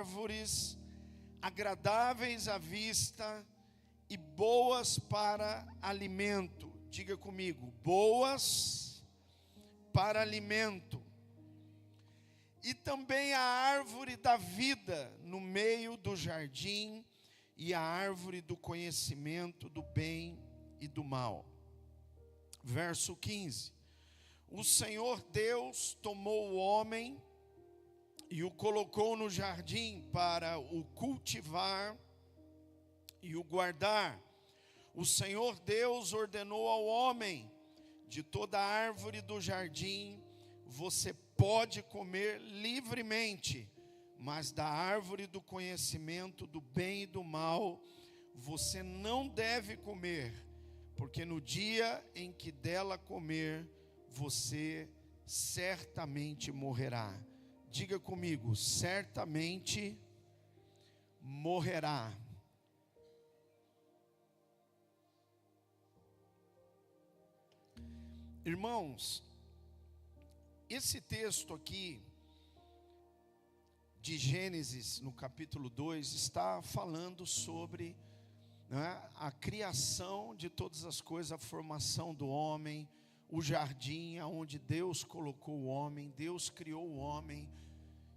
árvores agradáveis à vista e boas para alimento. Diga comigo, boas para alimento. E também a árvore da vida no meio do jardim e a árvore do conhecimento do bem e do mal. Verso 15. O Senhor Deus tomou o homem e o colocou no jardim para o cultivar e o guardar. O Senhor Deus ordenou ao homem: de toda árvore do jardim você pode comer livremente, mas da árvore do conhecimento do bem e do mal você não deve comer, porque no dia em que dela comer, você certamente morrerá. Diga comigo, certamente morrerá. Irmãos, esse texto aqui de Gênesis, no capítulo 2, está falando sobre, a criação de todas as coisas, a formação do homem, o jardim onde Deus colocou o homem. Deus criou o homem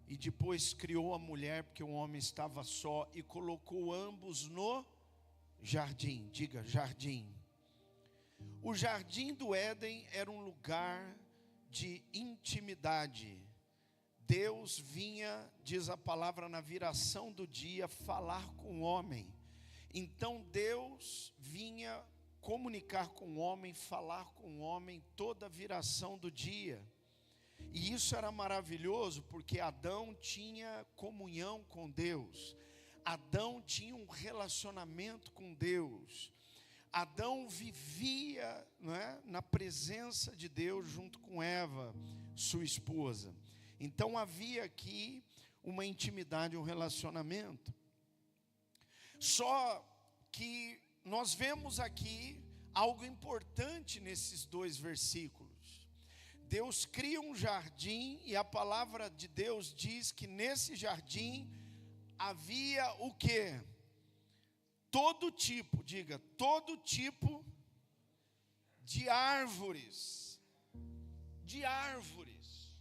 e depois criou a mulher, porque o homem estava só, e colocou ambos no jardim. Diga, jardim. O jardim do Éden era um lugar de intimidade. Deus vinha, diz a palavra, na viração do dia, falar com o homem. Então Deus vinha comunicar com o homem, falar com o homem toda a viração do dia. E isso era maravilhoso, porque Adão tinha comunhão com Deus. Adão tinha um relacionamento com Deus. Adão vivia, na presença de Deus junto com Eva, sua esposa. Então havia aqui uma intimidade, um relacionamento. Só que nós vemos aqui algo importante nesses dois versículos. Deus cria um jardim e a palavra de Deus diz que nesse jardim havia o quê? Todo tipo, diga, todo tipo de árvores. De árvores.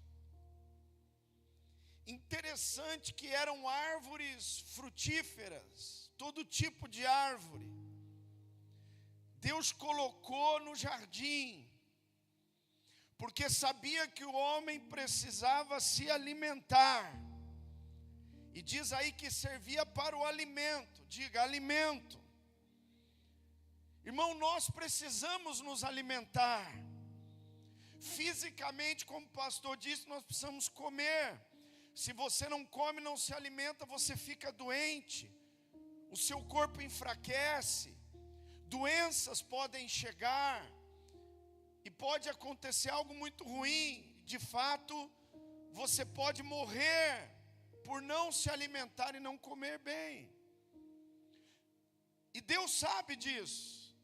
Interessante que eram árvores frutíferas, todo tipo de árvore. Deus colocou no jardim, porque sabia que o homem precisava se alimentar. E diz aí que servia para o alimento. Diga, alimento. Irmão, nós precisamos nos alimentar. Fisicamente, como o pastor disse, nós precisamos comer. Se você não come, não se alimenta, você fica doente. O seu corpo enfraquece. Doenças podem chegar. E pode acontecer algo muito ruim. De fato, você pode morrer por não se alimentar e não comer bem. E Deus sabe disso.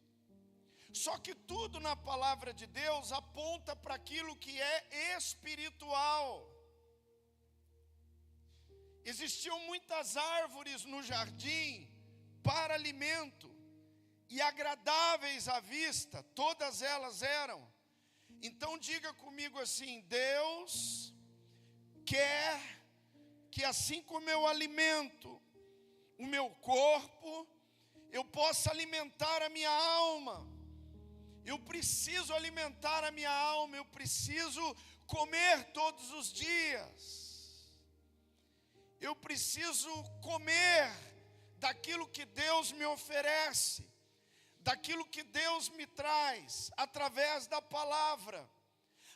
Só que tudo na palavra de Deus aponta para aquilo que é espiritual. Existiam muitas árvores no jardim para alimento e agradáveis à vista, todas elas eram. Então diga comigo assim: Deus quer que assim como eu alimento o meu corpo, eu possa alimentar a minha alma. Eu preciso alimentar a minha alma, eu preciso comer todos os dias. Eu preciso comer daquilo que Deus me oferece, daquilo que Deus me traz, através da palavra,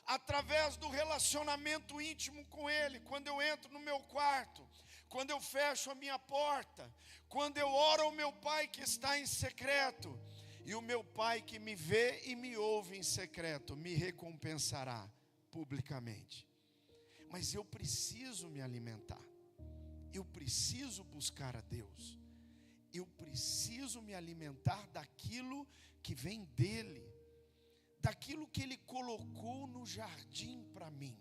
através do relacionamento íntimo com Ele. Quando eu entro no meu quarto, quando eu fecho a minha porta, quando eu oro ao meu Pai que está em secreto, e o meu Pai que me vê e me ouve em secreto, me recompensará publicamente. Mas eu preciso me alimentar, eu preciso buscar a Deus, eu preciso me alimentar daquilo que vem dEle, daquilo que Ele colocou no jardim para mim.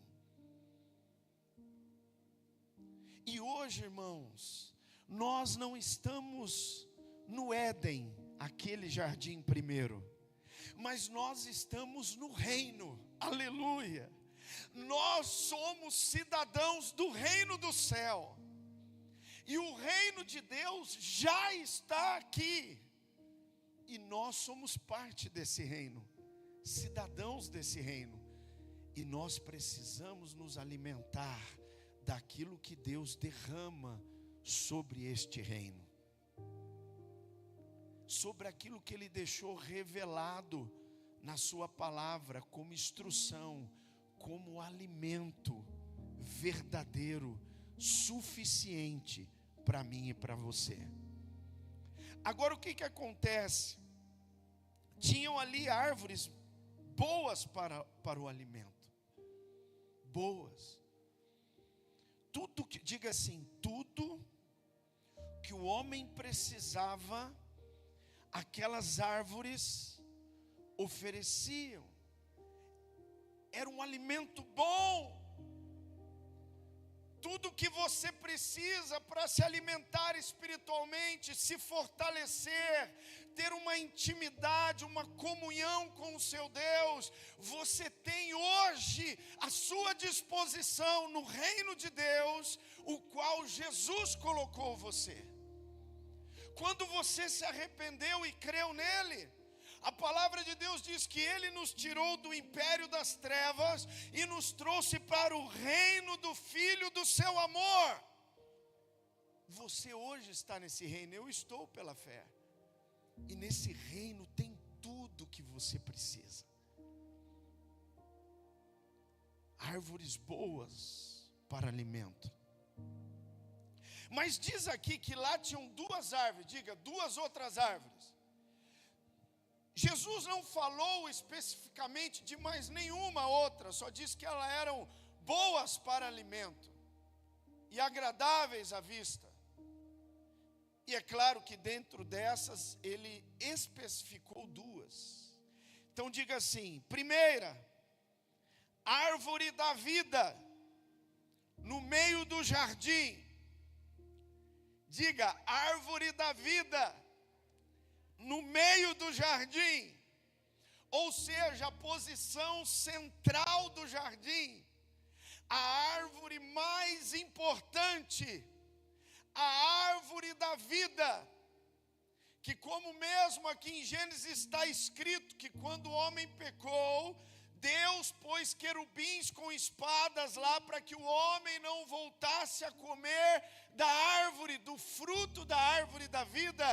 E hoje, irmãos, nós não estamos no Éden, aquele jardim primeiro, mas nós estamos no reino, aleluia. Nós somos cidadãos do reino do céu, e o reino de Deus já está aqui, e nós somos parte desse reino, cidadãos desse reino, e nós precisamos nos alimentar daquilo que Deus derrama sobre este reino, sobre aquilo que Ele deixou revelado na sua palavra, como instrução, como alimento verdadeiro, suficiente para mim e para você. Agora o que acontece? Tinham ali árvores boas para o alimento, boas. Tudo que, diga assim, tudo que o homem precisava, aquelas árvores ofereciam. Era um alimento bom. Tudo que você precisa para se alimentar espiritualmente, se fortalecer, ter uma intimidade, uma comunhão com o seu Deus, você tem hoje à sua disposição no reino de Deus, o qual Jesus colocou você. Quando você se arrependeu e creu nele, a palavra de Deus diz que Ele nos tirou do império das trevas e nos trouxe para o reino do Filho do seu amor. Você hoje está nesse reino, eu estou pela fé. E nesse reino tem tudo que você precisa. Árvores boas para alimento. Mas diz aqui que lá tinham duas árvores, diga, duas outras árvores. Jesus não falou especificamente de mais nenhuma outra, só disse que elas eram boas para alimento e agradáveis à vista. E é claro que dentro dessas ele especificou duas. Então diga assim: primeira, árvore da vida, no meio do jardim. Diga, árvore da vida, no meio do jardim, ou seja, a posição central do jardim, a árvore mais importante, a árvore da vida, que como mesmo aqui em Gênesis está escrito, que quando o homem pecou, Deus pôs querubins com espadas lá, para que o homem não voltasse a comer da árvore, do fruto da árvore da vida,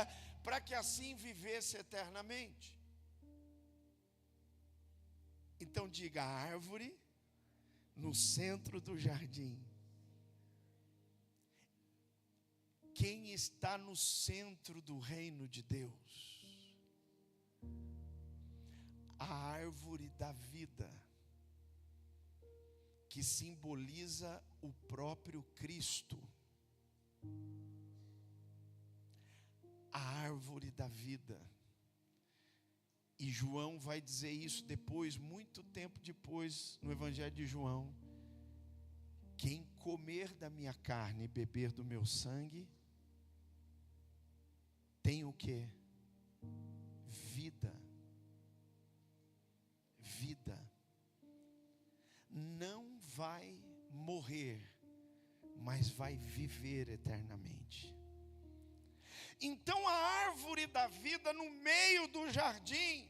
para que assim vivesse eternamente. Então diga, a árvore no centro do jardim. Quem está no centro do reino de Deus? A árvore da vida, que simboliza o próprio Cristo. A árvore da vida. E João vai dizer isso depois, muito tempo depois, no Evangelho de João: quem comer da minha carne e beber do meu sangue, tem o quê? Vida. Vida. Não vai morrer, mas vai viver eternamente. Então a árvore da vida no meio do jardim.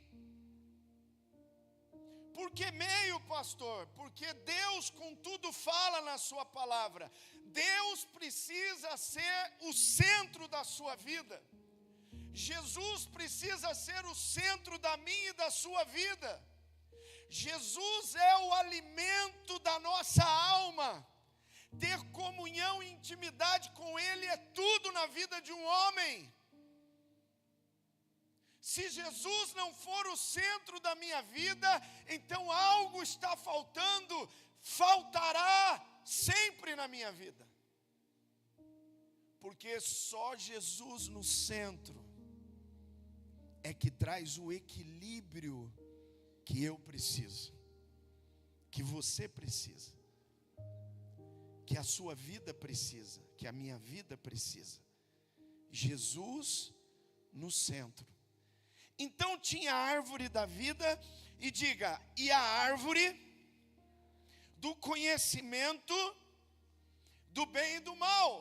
Por que meio, pastor? Porque Deus contudo fala na sua palavra. Deus precisa ser o centro da sua vida. Jesus precisa ser o centro da minha e da sua vida. Jesus é o alimento da nossa alma. Ter comunhão e intimidade com Ele é tudo na vida de um homem. Se Jesus não for o centro da minha vida, então algo está faltando, faltará sempre na minha vida. Porque só Jesus no centro é que traz o equilíbrio que eu preciso, que você precisa, que a sua vida precisa, que a minha vida precisa. Jesus no centro. Então tinha a árvore da vida, e diga, e a árvore do conhecimento do bem e do mal.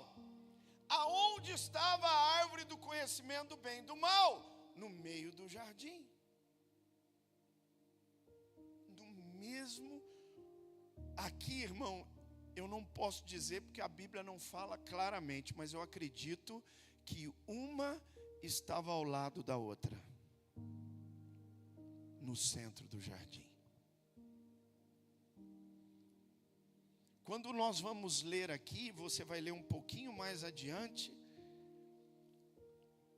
Aonde estava a árvore do conhecimento do bem e do mal? No meio do jardim. No mesmo, aqui, irmão, eu não posso dizer porque a Bíblia não fala claramente, mas eu acredito que uma estava ao lado da outra, no centro do jardim. Quando nós vamos ler aqui, você vai ler um pouquinho mais adiante,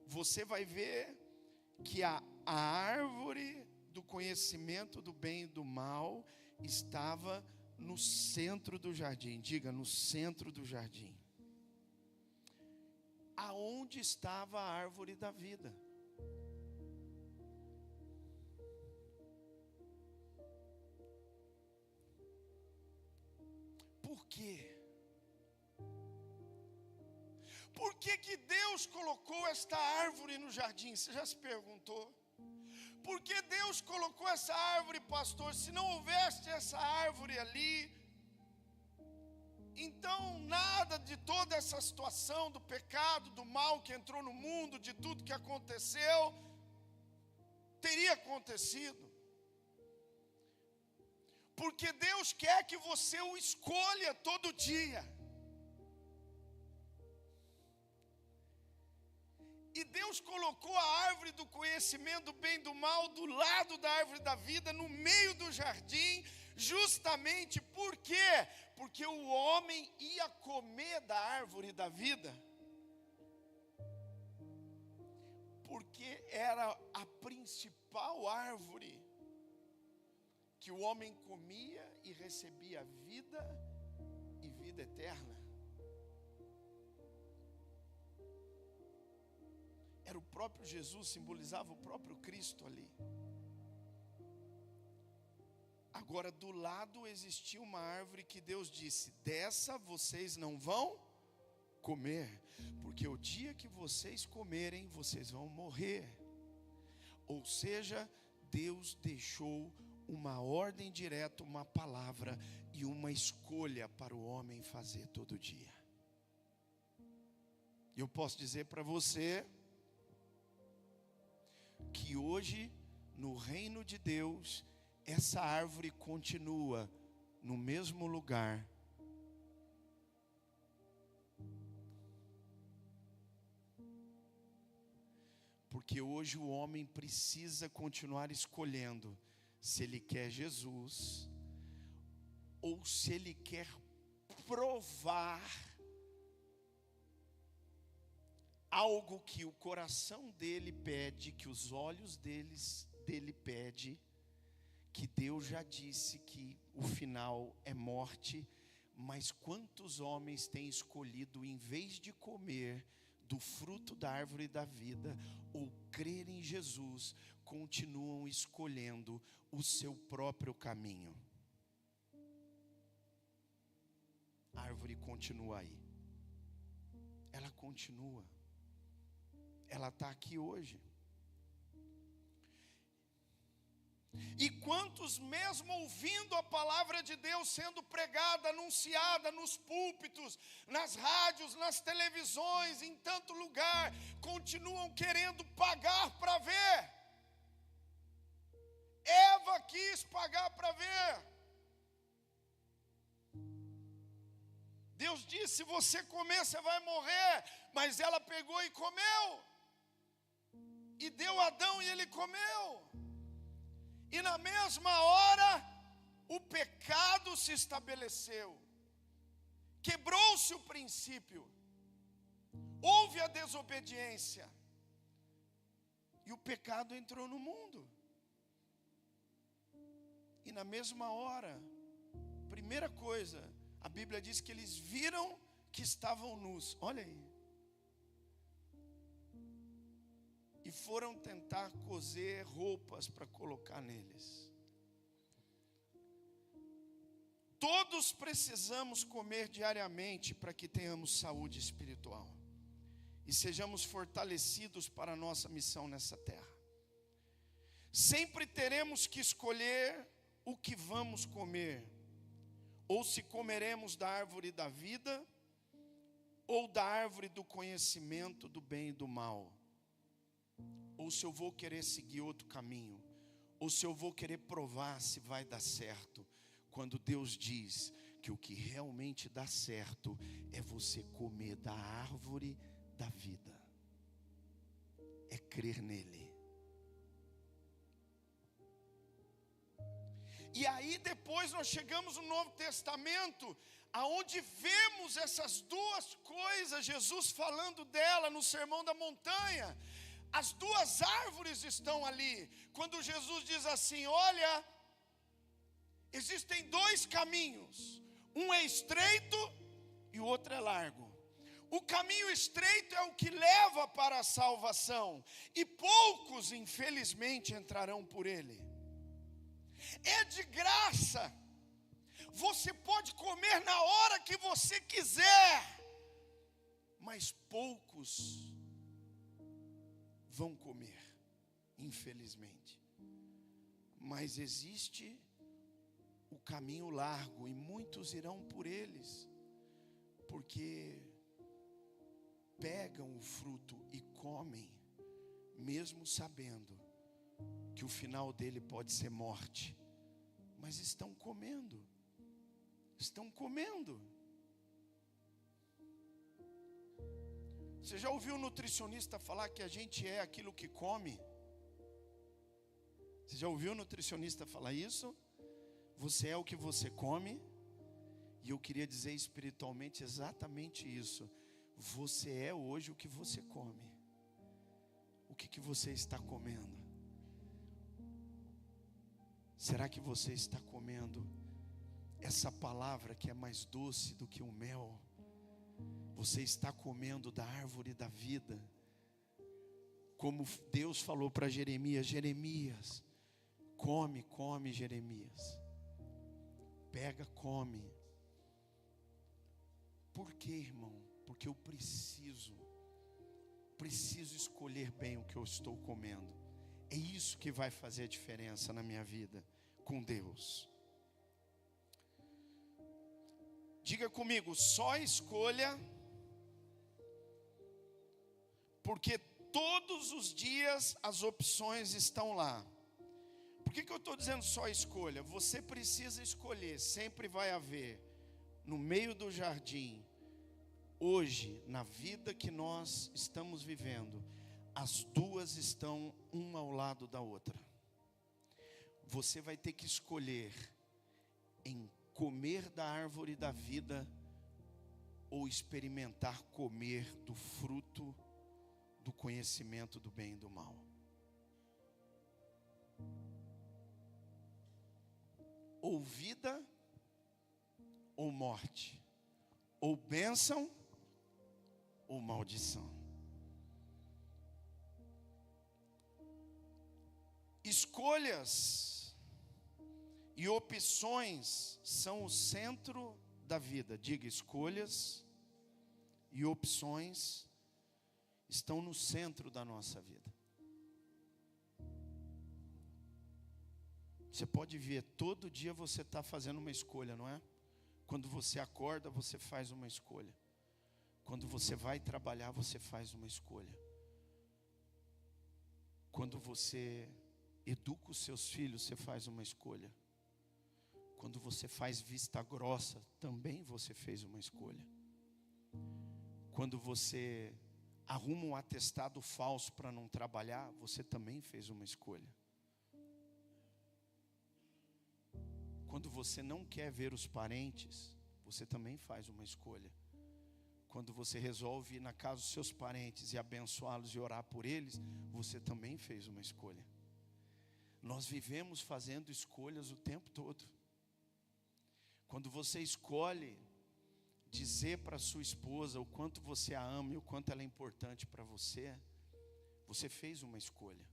você vai ver que a árvore do conhecimento do bem e do mal estava no centro do jardim. Diga, no centro do jardim. Aonde estava a árvore da vida? Por quê? Por que Deus colocou esta árvore no jardim? Você já se perguntou? Por que Deus colocou essa árvore, pastor? Se não houvesse essa árvore ali, então nada de toda essa situação do pecado, do mal que entrou no mundo, de tudo que aconteceu, teria acontecido. Porque Deus quer que você o escolha todo dia. E Deus colocou a árvore do conhecimento do bem e do mal do lado da árvore da vida, no meio do jardim, justamente por quê? Porque o homem ia comer da árvore da vida, porque era a principal árvore que o homem comia e recebia vida e vida eterna. Era o próprio Jesus, simbolizava o próprio Cristo ali. Agora, do lado existia uma árvore que Deus disse: dessa vocês não vão comer, porque o dia que vocês comerem, vocês vão morrer. Ou seja, Deus deixou uma ordem direta, uma palavra e uma escolha para o homem fazer todo dia. E eu posso dizer para você que hoje, no reino de Deus, essa árvore continua no mesmo lugar. Porque hoje o homem precisa continuar escolhendo se ele quer Jesus ou se ele quer provar algo que o coração dele pede, que os olhos dele pede, que Deus já disse que o final é morte. Mas quantos homens têm escolhido, em vez de comer do fruto da árvore da vida ou crer em Jesus, continuam escolhendo o seu próprio caminho? A árvore continua aí, ela continua, ela está aqui hoje. E quantos, mesmo ouvindo a palavra de Deus sendo pregada, anunciada nos púlpitos, nas rádios, nas televisões, em tanto lugar, continuam querendo pagar para ver? Eva quis pagar para ver. Deus disse: se você comer, você vai morrer. Mas ela pegou e comeu. E deu a Adão e ele comeu. E na mesma hora, o pecado se estabeleceu. Quebrou-se o princípio. Houve a desobediência. E o pecado entrou no mundo. E na mesma hora, primeira coisa, a Bíblia diz que eles viram que estavam nus. Olha aí. E foram tentar coser roupas para colocar neles. Todos precisamos comer diariamente para que tenhamos saúde espiritual e sejamos fortalecidos para a nossa missão nessa terra. Sempre teremos que escolher o que vamos comer, ou se comeremos da árvore da vida, ou da árvore do conhecimento do bem e do mal, ou se eu vou querer seguir outro caminho, ou se eu vou querer provar se vai dar certo, quando Deus diz que o que realmente dá certo é você comer da árvore da vida, é crer nele. E aí depois nós chegamos no Novo Testamento, aonde vemos essas duas coisas, Jesus falando dela no Sermão da Montanha. As duas árvores estão ali, quando Jesus diz assim: olha, existem dois caminhos, um é estreito e o outro é largo. O caminho estreito é o que leva para a salvação, e poucos, infelizmente, entrarão por ele. É de graça, você pode comer na hora que você quiser, mas poucos vão comer, infelizmente. Mas existe o caminho largo, e muitos irão por eles, porque pegam o fruto e comem, mesmo sabendo que o final dele pode ser morte, mas estão comendo. Você já ouviu um nutricionista falar que a gente é aquilo que come? Você já ouviu um nutricionista falar isso? Você é o que você come. E eu queria dizer espiritualmente exatamente isso. Você é hoje o que você come. O que você está comendo? Será que você está comendo essa palavra que é mais doce do que o mel? Você está comendo da árvore da vida, como Deus falou para Jeremias: Jeremias, come, Jeremias, pega, come. Por quê, irmão? Porque eu preciso escolher bem o que eu estou comendo. É isso que vai fazer a diferença na minha vida com Deus. Diga comigo: só escolha, porque todos os dias as opções estão lá. Por que eu estou dizendo só escolha? Você precisa escolher, sempre vai haver, no meio do jardim, hoje, na vida que nós estamos vivendo, as duas estão uma ao lado da outra. Você vai ter que escolher em comer da árvore da vida ou experimentar comer do fruto do conhecimento do bem e do mal. Ou vida ou morte, ou bênção ou maldição. Escolhas e opções são o centro da vida. Diga: escolhas e opções estão no centro da nossa vida. Você pode ver, todo dia você está fazendo uma escolha, não é? Quando você acorda, você faz uma escolha. Quando você vai trabalhar, você faz uma escolha. Quando você educa os seus filhos, você faz uma escolha. Quando você faz vista grossa, também você fez uma escolha. Quando você arruma um atestado falso para não trabalhar, você também fez uma escolha. Quando você não quer ver os parentes, você também faz uma escolha. Quando você resolve ir na casa dos seus parentes e abençoá-los e orar por eles, você também fez uma escolha. Nós vivemos fazendo escolhas o tempo todo. Quando você escolhe dizer para sua esposa o quanto você a ama e o quanto ela é importante para você, você fez uma escolha.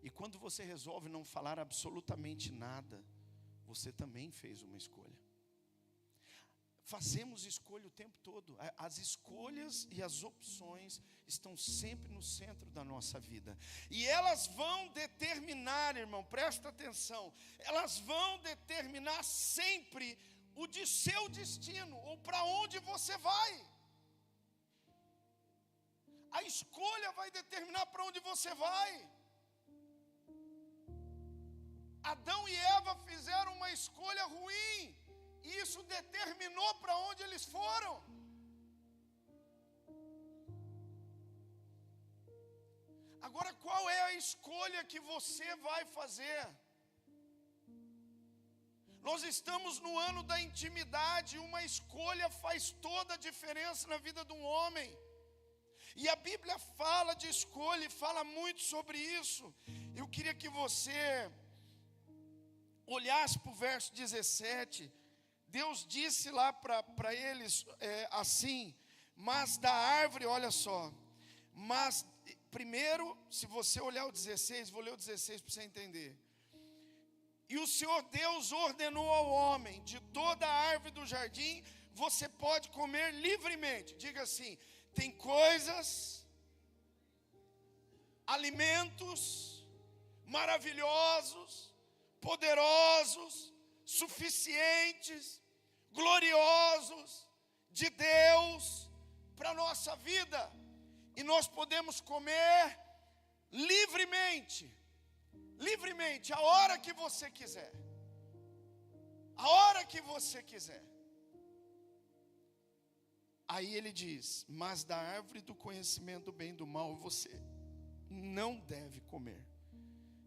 E quando você resolve não falar absolutamente nada, você também fez uma escolha. fazemos escolha o tempo todo. As escolhas e as opções estão sempre no centro da nossa vida. E elas vão determinar, irmão, presta atenção, elas vão determinar sempre o de seu destino, ou para onde você vai. A escolha vai determinar para onde você vai. Adão e Eva fizeram uma escolha ruim, e isso determinou para onde eles foram. Agora, qual é a escolha que você vai fazer? Nós estamos no ano da intimidade, uma escolha faz toda a diferença na vida de um homem. E a Bíblia fala de escolha e fala muito sobre isso. Eu queria que você olhasse para o verso 17. Deus disse lá para eles assim, mas da árvore, olha só, mas primeiro, se você olhar o 16, vou ler o 16 para você entender. E o Senhor Deus ordenou ao homem, de toda a árvore do jardim, você pode comer livremente. Diga assim, tem coisas, alimentos maravilhosos, poderosos, suficientes, gloriosos de Deus para a nossa vida, e nós podemos comer livremente, a hora que você quiser, Aí ele diz, mas da árvore do conhecimento do bem e do mal você não deve comer.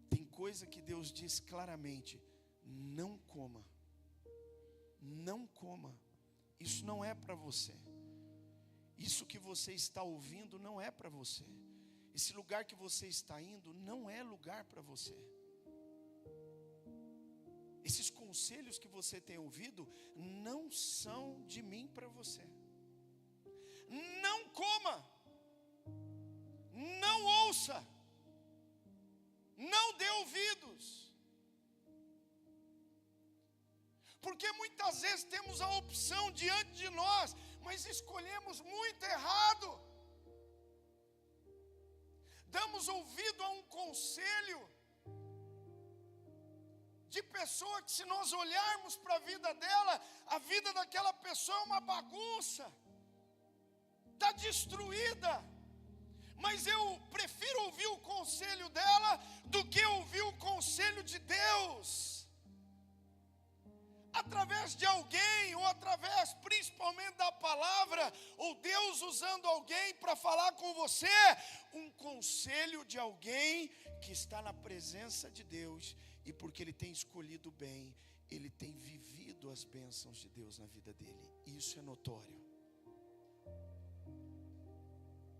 Tem coisa que Deus diz claramente, não coma, isso não é para você, isso que você está ouvindo não é para você, esse lugar que você está indo não é lugar para você, esses conselhos que você tem ouvido não são de mim para você. Não coma, não ouça, não dê ouvidos, porque muitas vezes temos a opção diante de nós, mas escolhemos muito errado, damos ouvido a um conselho de pessoa que, se nós olharmos para a vida dela, a vida daquela pessoa é uma bagunça, está destruída, mas eu prefiro ouvir o conselho dela do que ouvir o conselho de Deus, através de alguém, ou através principalmente da palavra, ou Deus usando alguém para falar com você, um conselho de alguém que está na presença de Deus, e porque ele tem escolhido bem, ele tem vivido as bênçãos de Deus na vida dele, isso é notório.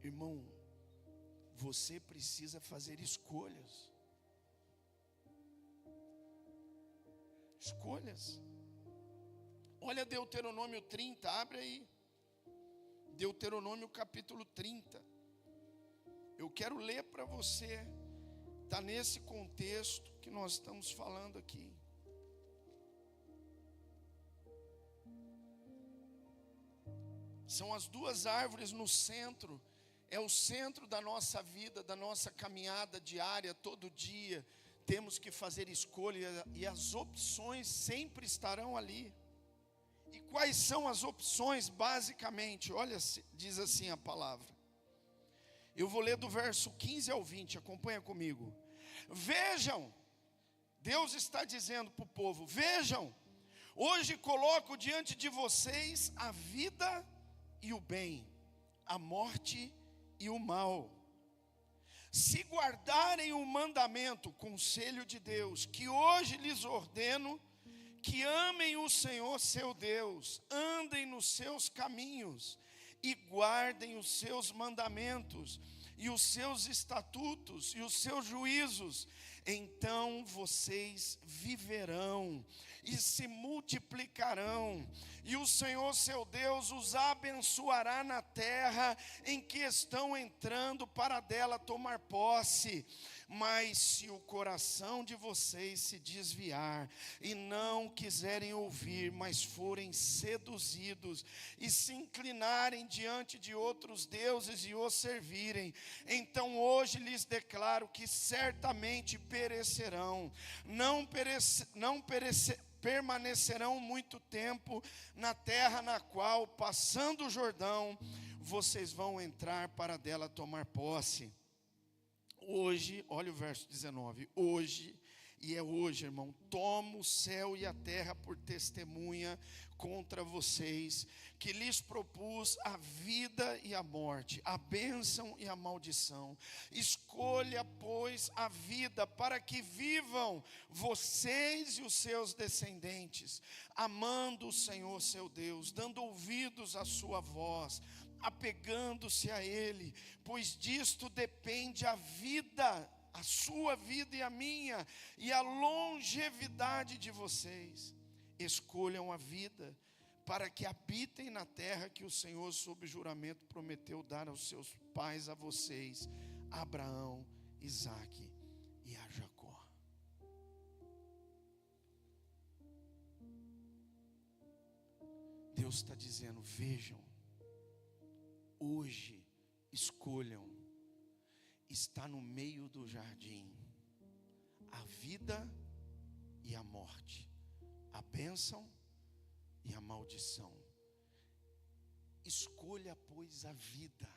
Irmão, você precisa fazer escolhas. Olha Deuteronômio 30, abre aí. Deuteronômio capítulo 30. Eu quero ler para você. Está nesse contexto que nós estamos falando aqui. São as duas árvores no centro. É o centro da nossa vida, da nossa caminhada diária, todo dia. Temos que fazer escolha e as opções sempre estarão ali. E quais são as opções, basicamente? Olha, diz assim a palavra. Eu vou ler do verso 15 ao 20, acompanha comigo. Vejam, Deus está dizendo para o povo, vejam, hoje coloco diante de vocês a vida e o bem, a morte e o mal. Se guardarem o mandamento, conselho de Deus, que hoje lhes ordeno, que amem o Senhor seu Deus, andem nos seus caminhos e guardem os seus mandamentos e os seus estatutos e os seus juízos, então vocês viverão e se multiplicarão, e o Senhor seu Deus os abençoará na terra em que estão entrando para dela tomar posse. Mas se o coração de vocês se desviar e não quiserem ouvir, mas forem seduzidos e se inclinarem diante de outros deuses e os servirem, então hoje lhes declaro que certamente perecerão, permanecerão muito tempo na terra na qual, passando o Jordão, vocês vão entrar para dela tomar posse. Hoje, olha o verso 19, hoje, e é hoje, irmão, tomo o céu e a terra por testemunha contra vocês, que lhes propus a vida e a morte, a bênção e a maldição. Escolha, pois, a vida, para que vivam vocês e os seus descendentes, amando o Senhor seu Deus, dando ouvidos à sua voz, apegando-se a Ele, pois disto depende a vida, a sua vida e a minha, e a longevidade de vocês. Escolham a vida, para que habitem na terra que o Senhor, sob juramento, prometeu dar aos seus pais, a vocês, a Abraão, Isaque e a Jacó. Deus está dizendo, vejam, hoje escolham, está no meio do jardim, a vida e a morte, a bênção e a maldição. Escolha, pois, a vida.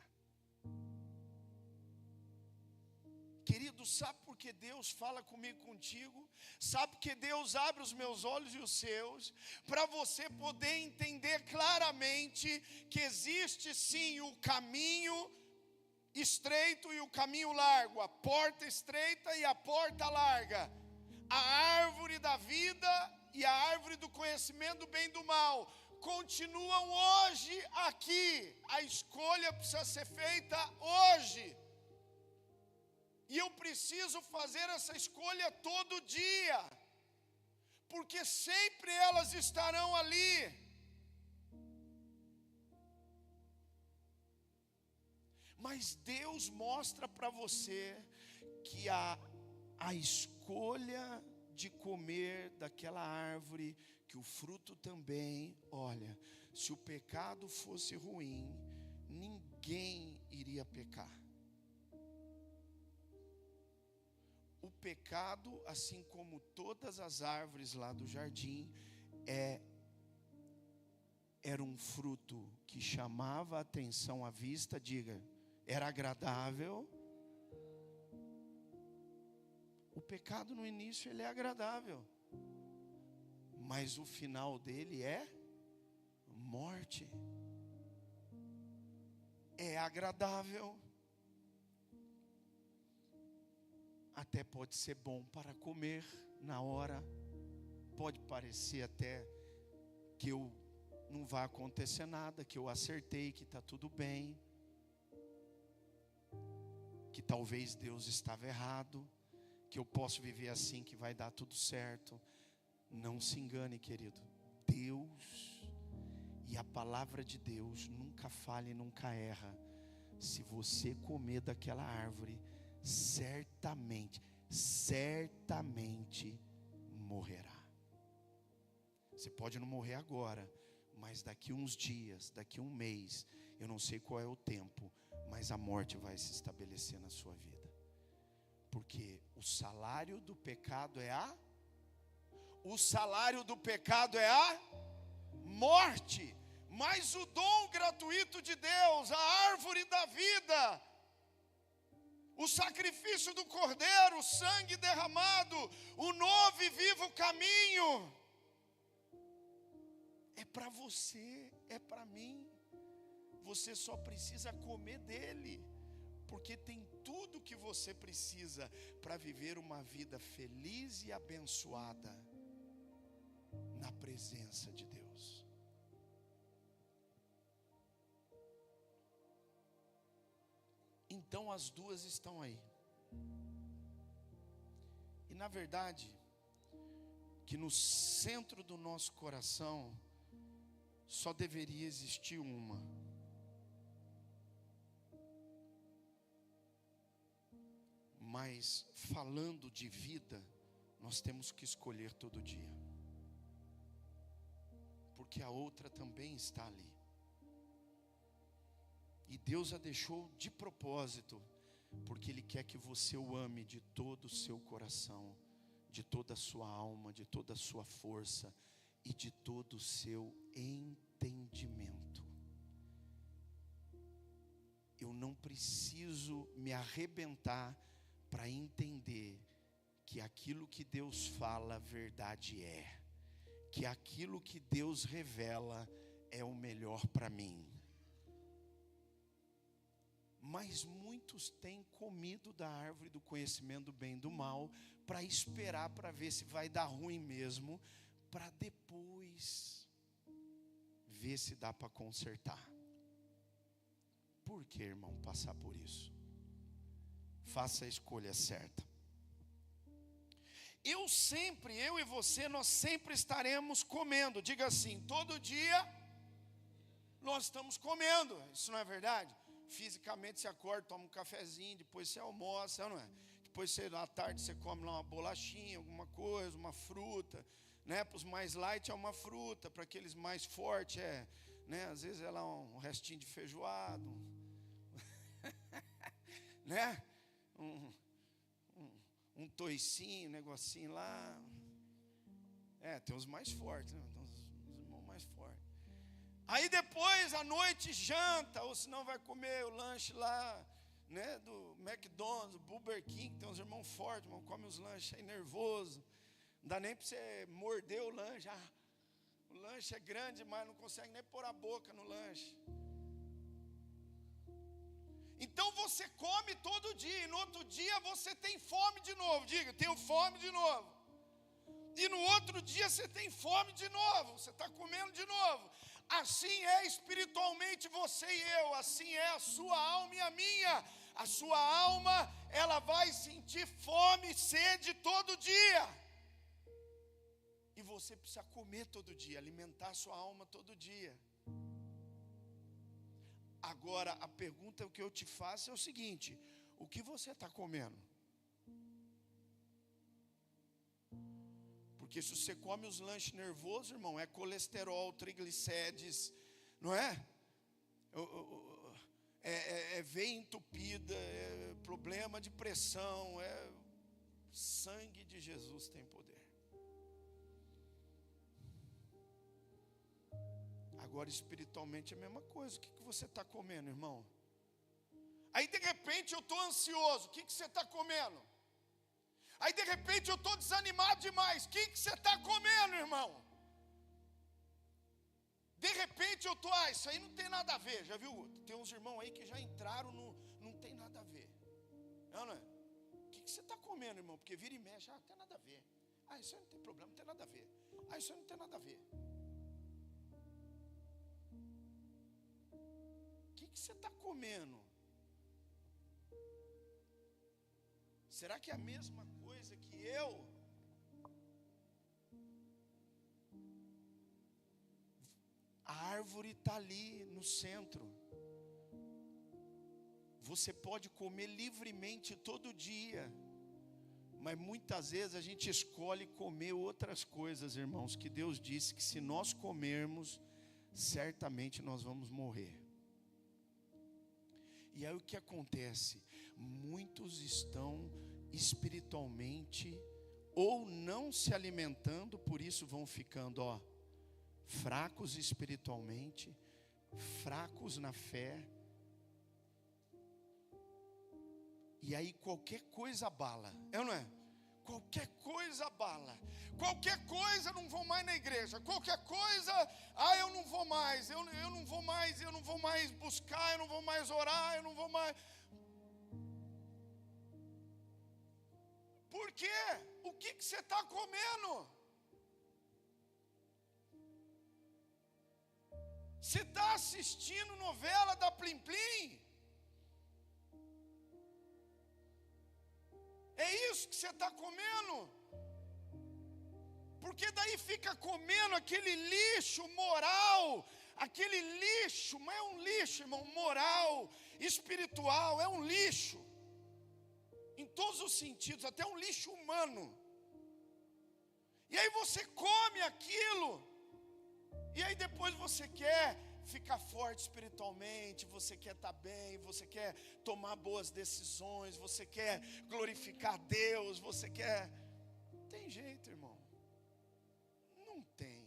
Querido, sabe por que Deus fala comigo, contigo? Sabe por que Deus abre os meus olhos e os seus? Para você poder entender claramente que existe sim o caminho estreito e o caminho largo, a porta estreita e a porta larga, a árvore da vida e a árvore do conhecimento do bem e do mal, continuam hoje aqui. A escolha precisa ser feita hoje. E eu preciso fazer essa escolha todo dia, porque sempre elas estarão ali. Mas Deus mostra para você que a escolha de comer daquela árvore, que o fruto também, olha, se o pecado fosse ruim, ninguém iria pecar. O pecado, assim como todas as árvores lá do jardim, era um fruto que chamava a atenção à vista, diga, era agradável. O pecado no início ele é agradável, mas o final dele é morte. É agradável, até pode ser bom para comer na hora, pode parecer até que não vai acontecer nada, que eu acertei, que está tudo bem, que talvez Deus estava errado, que eu posso viver assim, que vai dar tudo certo. Não se engane, querido, Deus e a palavra de Deus nunca falha e nunca erra. Se você comer daquela árvore, certamente morrerá. Você pode não morrer agora, mas daqui uns dias, daqui um mês, eu não sei qual é o tempo, mas a morte vai se estabelecer na sua vida. Porque o salário do pecado é a morte, mas o dom gratuito de Deus, a árvore da vida, o sacrifício do Cordeiro, o sangue derramado, o novo e vivo caminho, é para você, é para mim. Você só precisa comer dele, porque tem tudo que você precisa para viver uma vida feliz e abençoada na presença de Deus. Então as duas estão aí. E na verdade, que no centro do nosso coração só deveria existir uma. Mas falando de vida, nós temos que escolher todo dia. Porque a outra também está ali. E Deus a deixou de propósito, porque Ele quer que você o ame de todo o seu coração, de toda a sua alma, de toda a sua força e de todo o seu entendimento. Eu não preciso me arrebentar para entender que aquilo que Deus fala, verdade é. Que aquilo que Deus revela é o melhor para mim. Mas muitos têm comido da árvore do conhecimento do bem e do mal, para esperar para ver se vai dar ruim mesmo, para depois ver se dá para consertar. Por que, irmão, passar por isso? Faça a escolha certa. Eu e você, nós sempre estaremos comendo. Diga assim, todo dia nós estamos comendo. Isso não é verdade? Fisicamente você acorda, toma um cafezinho, depois você almoça, não é? Depois à tarde você come lá uma bolachinha, alguma coisa, uma fruta, né? Para os mais light é uma fruta, para aqueles mais fortes né? Às vezes é lá um restinho de feijoada, né? Um toicinho, um negocinho lá. Tem os mais fortes, né? Tem os irmãos mais fortes. Aí depois, à noite, janta, ou senão vai comer o lanche lá, né? Do McDonald's, do Burger King, tem uns irmãos fortes, irmão, come os lanches aí nervoso. Não dá nem para você morder o lanche. O lanche é grande, mas não consegue nem pôr a boca no lanche. Então você come todo dia, e no outro dia você tem fome de novo. Diga, tenho fome de novo. E no outro dia você tem fome de novo, você está comendo de novo. Assim é espiritualmente você e eu, assim é a sua alma e a minha. A sua alma, ela vai sentir fome e sede todo dia. E você precisa comer todo dia, alimentar a sua alma todo dia. Agora, a pergunta que eu te faço é o seguinte: o que você está comendo? Porque se você come os lanches nervosos, irmão, é colesterol, triglicérides, não é? É veia entupida, é problema de pressão, sangue de Jesus tem poder. Agora, espiritualmente é a mesma coisa. O que você está comendo, irmão? Aí de repente eu estou ansioso. O que você está comendo? Aí de repente eu estou desanimado demais. O que você está comendo, irmão? De repente eu estou, isso aí não tem nada a ver. Já viu? Tem uns irmãos aí que já entraram no não tem nada a ver. Não é? O que você está comendo, irmão? Porque vira e mexe, não tem nada a ver. Isso aí não tem problema, não tem nada a ver. Isso aí não tem nada a ver. O que você está comendo? Será que é a mesma coisa que eu? A árvore está ali no centro. Você pode comer livremente todo dia, mas muitas vezes a gente escolhe comer outras coisas, irmãos, que Deus disse que se nós comermos, certamente nós vamos morrer. E aí o que acontece? Muitos estão espiritualmente ou não se alimentando, por isso vão ficando fracos espiritualmente, fracos na fé. E aí qualquer coisa abala, ou não é? Qualquer coisa abala. Qualquer coisa, não vou mais na igreja. Qualquer coisa, eu não vou mais. Eu não vou mais, eu não vou mais buscar, eu não vou mais orar, eu não vou mais. Por quê? O que você está comendo? Você está assistindo novela da Plim Plim? É isso que você está comendo. Porque daí fica comendo aquele lixo moral, aquele lixo, mas é um lixo, irmão, moral, espiritual, é um lixo. Em todos os sentidos, até um lixo humano. E aí você come aquilo, e aí depois você quer ficar forte espiritualmente, você quer estar bem, você quer tomar boas decisões, você quer glorificar Deus, você quer... Não tem jeito, irmão. Não tem.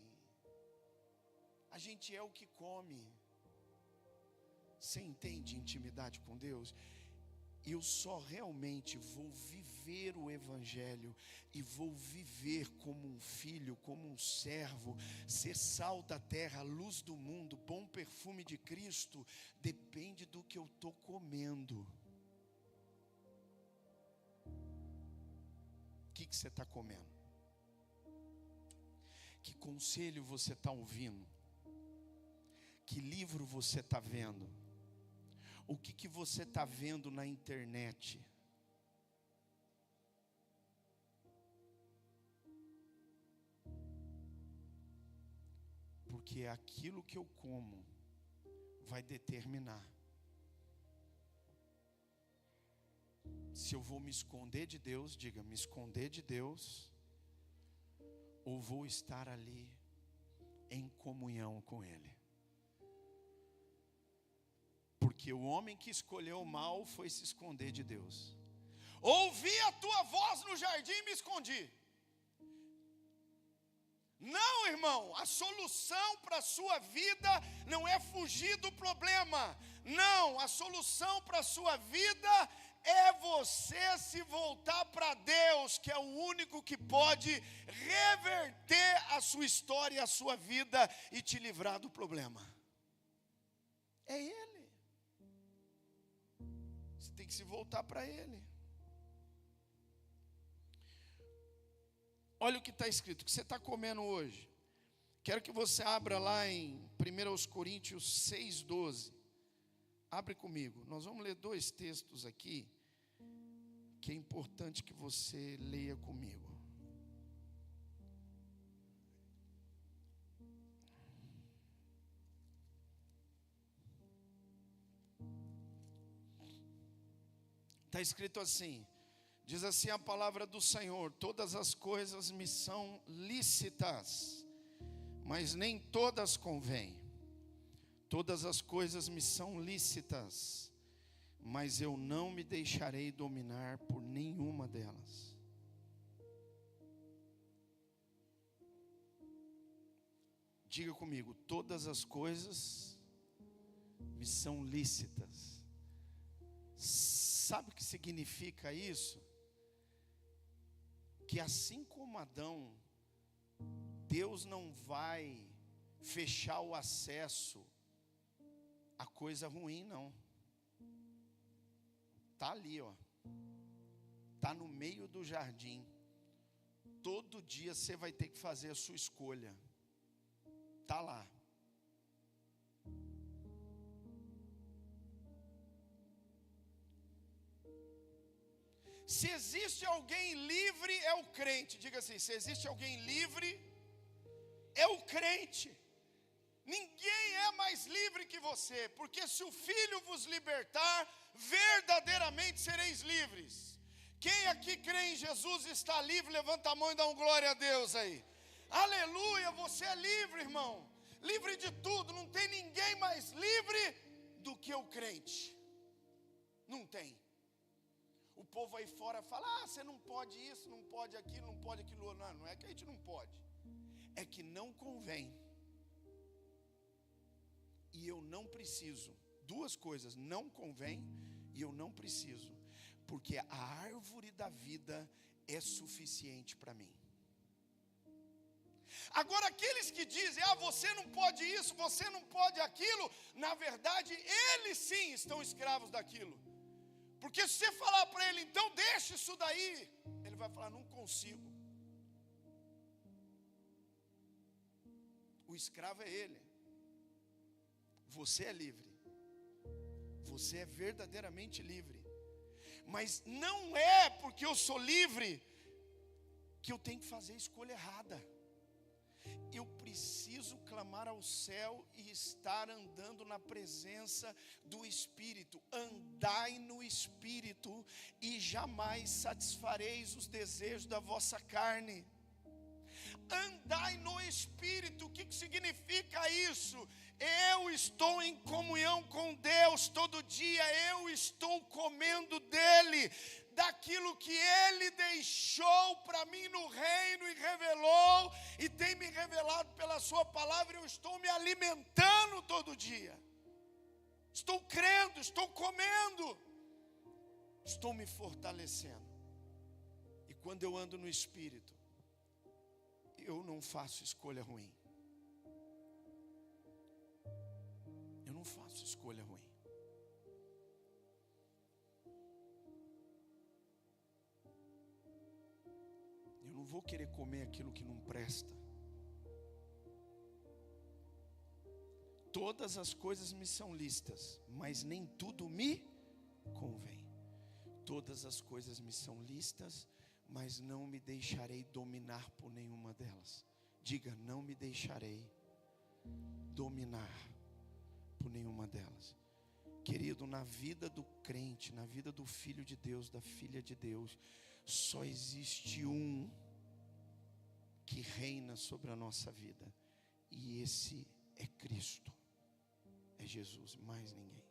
A gente é o que come. Você entende intimidade com Deus? Eu só realmente vou viver o Evangelho e vou viver como um filho, como um servo, ser sal da terra, luz do mundo, bom perfume de Cristo, depende do que eu estou comendo. O que você está comendo? Que conselho você está ouvindo? Que livro você está vendo? O que você está vendo na internet? Porque aquilo que eu como vai determinar se eu vou me esconder de Deus, diga, me esconder de Deus, ou vou estar ali em comunhão com Ele. Porque o homem que escolheu o mal foi se esconder de Deus. Ouvi a tua voz no jardim e me escondi. Não, irmão, a solução para a sua vida não é fugir do problema. Não, a solução para a sua vida é você se voltar para Deus, que é o único que pode reverter a sua história e a sua vida e te livrar do problema. É Ele. Tem que se voltar para Ele. Olha o que está escrito, o que você está comendo hoje. Quero que você abra lá em 1 Coríntios 6,12. Abre comigo. Nós vamos ler 2 textos aqui, que é importante que você leia comigo. Está escrito assim, diz assim a palavra do Senhor: todas as coisas me são lícitas, mas nem todas convêm. Todas as coisas me são lícitas, mas eu não me deixarei dominar por nenhuma delas. Diga comigo, todas as coisas me são lícitas. Sabe o que significa isso? Que assim como Adão, Deus não vai fechar o acesso a coisa ruim, não. Está ali, ó. Está no meio do jardim. Todo dia você vai ter que fazer a sua escolha. Está lá. Se existe alguém livre, é o crente. Diga assim, se existe alguém livre, é o crente. Ninguém é mais livre que você, porque se o Filho vos libertar, verdadeiramente sereis livres. Quem aqui crê em Jesus está livre, levanta a mão e dá um glória a Deus aí. Aleluia, você é livre, irmão. Livre de tudo, não tem ninguém mais livre do que o crente. Não tem. O povo aí fora fala, você não pode isso, não pode aquilo, não pode aquilo. Não, não é que a gente não pode. É que não convém. E eu não preciso. 2 coisas, não convém e eu não preciso. Porque a árvore da vida é suficiente para mim. Agora aqueles que dizem, você não pode isso, você não pode aquilo, na verdade eles sim estão escravos daquilo. Porque se você falar para ele, então deixa isso daí, ele vai falar, não consigo. O escravo é ele. Você é livre. Você é verdadeiramente livre. Mas não é porque eu sou livre que eu tenho que fazer a escolha errada. Eu preciso clamar ao céu e estar andando na presença do Espírito. Andai no Espírito e jamais satisfareis os desejos da vossa carne. Andai no Espírito. O que significa isso? Eu estou em comunhão com Deus todo dia. Eu estou comendo dele, daquilo que ele deixou para mim no reino e revelou, e tem me revelado pela sua palavra. Eu estou me alimentando todo dia. Estou crendo, estou comendo, estou me fortalecendo. E quando eu ando no Espírito, eu não faço escolha ruim. Eu não faço escolha ruim. Eu não vou querer comer aquilo que não presta. Todas as coisas me são lícitas, mas nem tudo me convém. Todas as coisas me são lícitas, mas não me deixarei dominar por nenhuma delas. Diga, não me deixarei dominar por nenhuma delas. Querido, na vida do crente, na vida do filho de Deus, da filha de Deus, só existe um que reina sobre a nossa vida, e esse é Cristo, é Jesus, mais ninguém.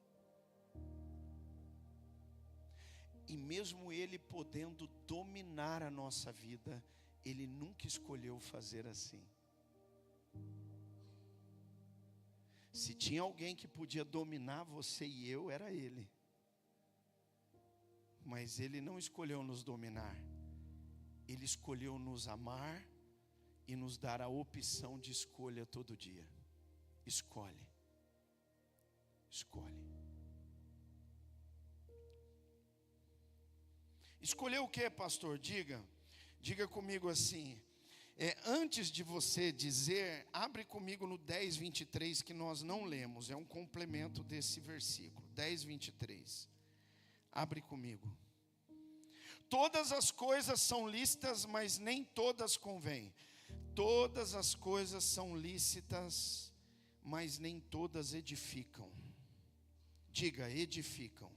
E mesmo Ele podendo dominar a nossa vida, Ele nunca escolheu fazer assim. Se tinha alguém que podia dominar você e eu, era Ele. Mas Ele não escolheu nos dominar. Ele escolheu nos amar e nos dar a opção de escolha todo dia. Escolhe. Escolhe. Escolher o que, pastor? Diga comigo assim. Antes de você dizer, abre comigo no 10:23, que nós não lemos. É um complemento desse versículo. 10:23. Abre comigo. Todas as coisas são lícitas, mas nem todas convêm. Todas as coisas são lícitas, mas nem todas edificam. Diga, edificam.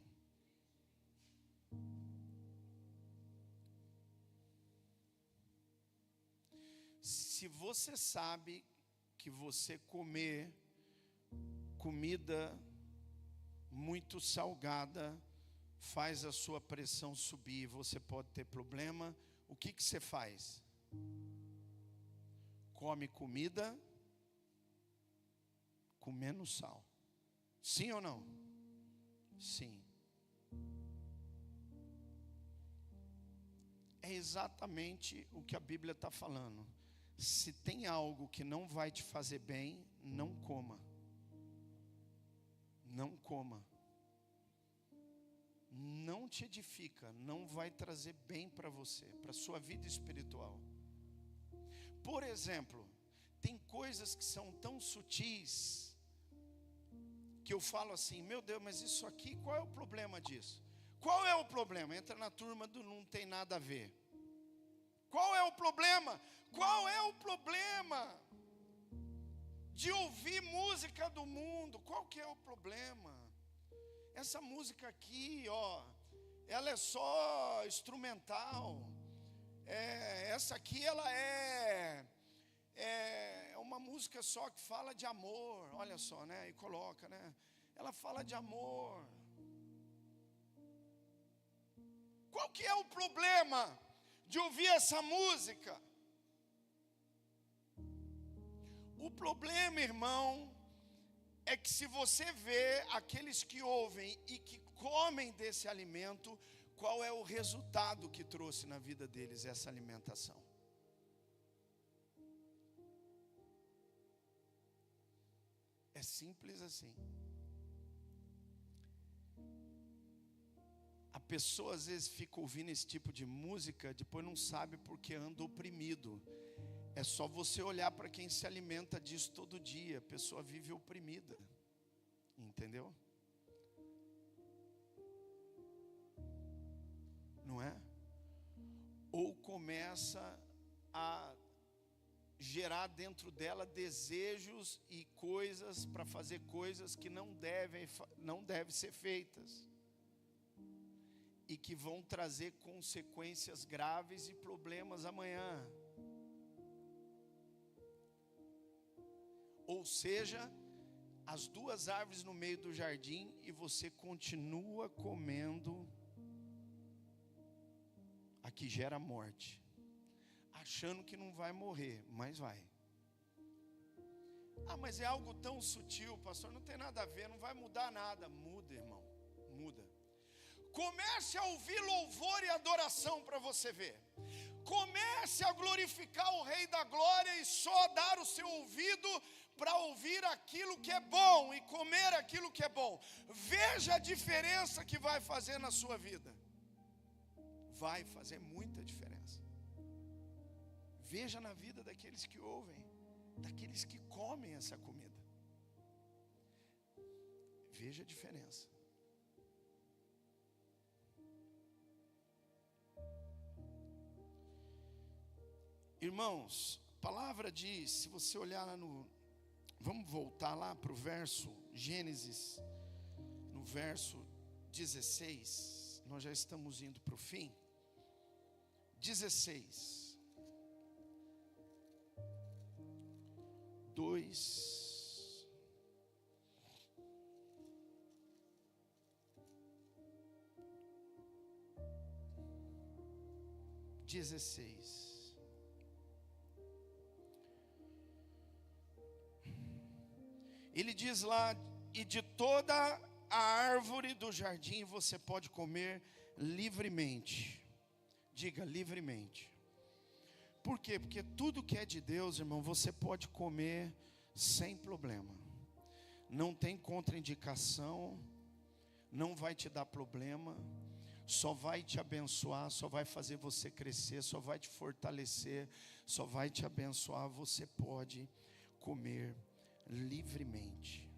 Se você sabe que você comer comida muito salgada faz a sua pressão subir, você pode ter problema, o que você faz? Come comida com menos sal. Sim ou não? Sim. É exatamente o que a Bíblia está falando. Se tem algo que não vai te fazer bem, não coma. Não coma. Não te edifica, não vai trazer bem para você, para a sua vida espiritual. Por exemplo, tem coisas que são tão sutis, que eu falo assim, meu Deus, mas isso aqui, qual é o problema disso? Qual é o problema? Entra na turma do não tem nada a ver. Qual é o problema? Qual é o problema de ouvir música do mundo? Qual que é o problema? Essa música aqui, ela é só instrumental. Essa aqui, ela é uma música só que fala de amor. Olha só, né? E coloca, né? Ela fala de amor. Qual que é o problema de ouvir essa música? O problema, irmão, é que se você vê aqueles que ouvem e que comem desse alimento, qual é o resultado que trouxe na vida deles essa alimentação? É simples assim. A pessoa às vezes fica ouvindo esse tipo de música, depois não sabe porque anda oprimido. É só você olhar para quem se alimenta disso todo dia. A pessoa vive oprimida. Entendeu? ou começa a gerar dentro dela desejos e coisas para fazer coisas que não devem ser feitas e que vão trazer consequências graves e problemas amanhã. Ou seja, as duas árvores no meio do jardim e você continua comendo a que gera morte, achando que não vai morrer, mas vai. Ah, mas é algo tão sutil, pastor, não tem nada a ver, não vai mudar nada. Muda, irmão, muda. Comece a ouvir louvor e adoração para você ver. Comece a glorificar o Rei da Glória e só dar o seu ouvido para ouvir aquilo que é bom e comer aquilo que é bom. Veja a diferença que vai fazer na sua vida. Vai fazer muita diferença. Veja na vida daqueles que ouvem, daqueles que comem essa comida. Veja a diferença. Irmãos, a palavra diz, se você olhar lá vamos voltar lá para o verso, Gênesis, no verso 16, nós já estamos indo para o fim. 16, 2, 16. Ele diz lá, e de toda a árvore do jardim você pode comer livremente. Diga, livremente. Por quê? Porque tudo que é de Deus, irmão, você pode comer sem problema. Não tem contraindicação, não vai te dar problema, só vai te abençoar, só vai fazer você crescer, só vai te fortalecer, só vai te abençoar. Você pode comer livremente.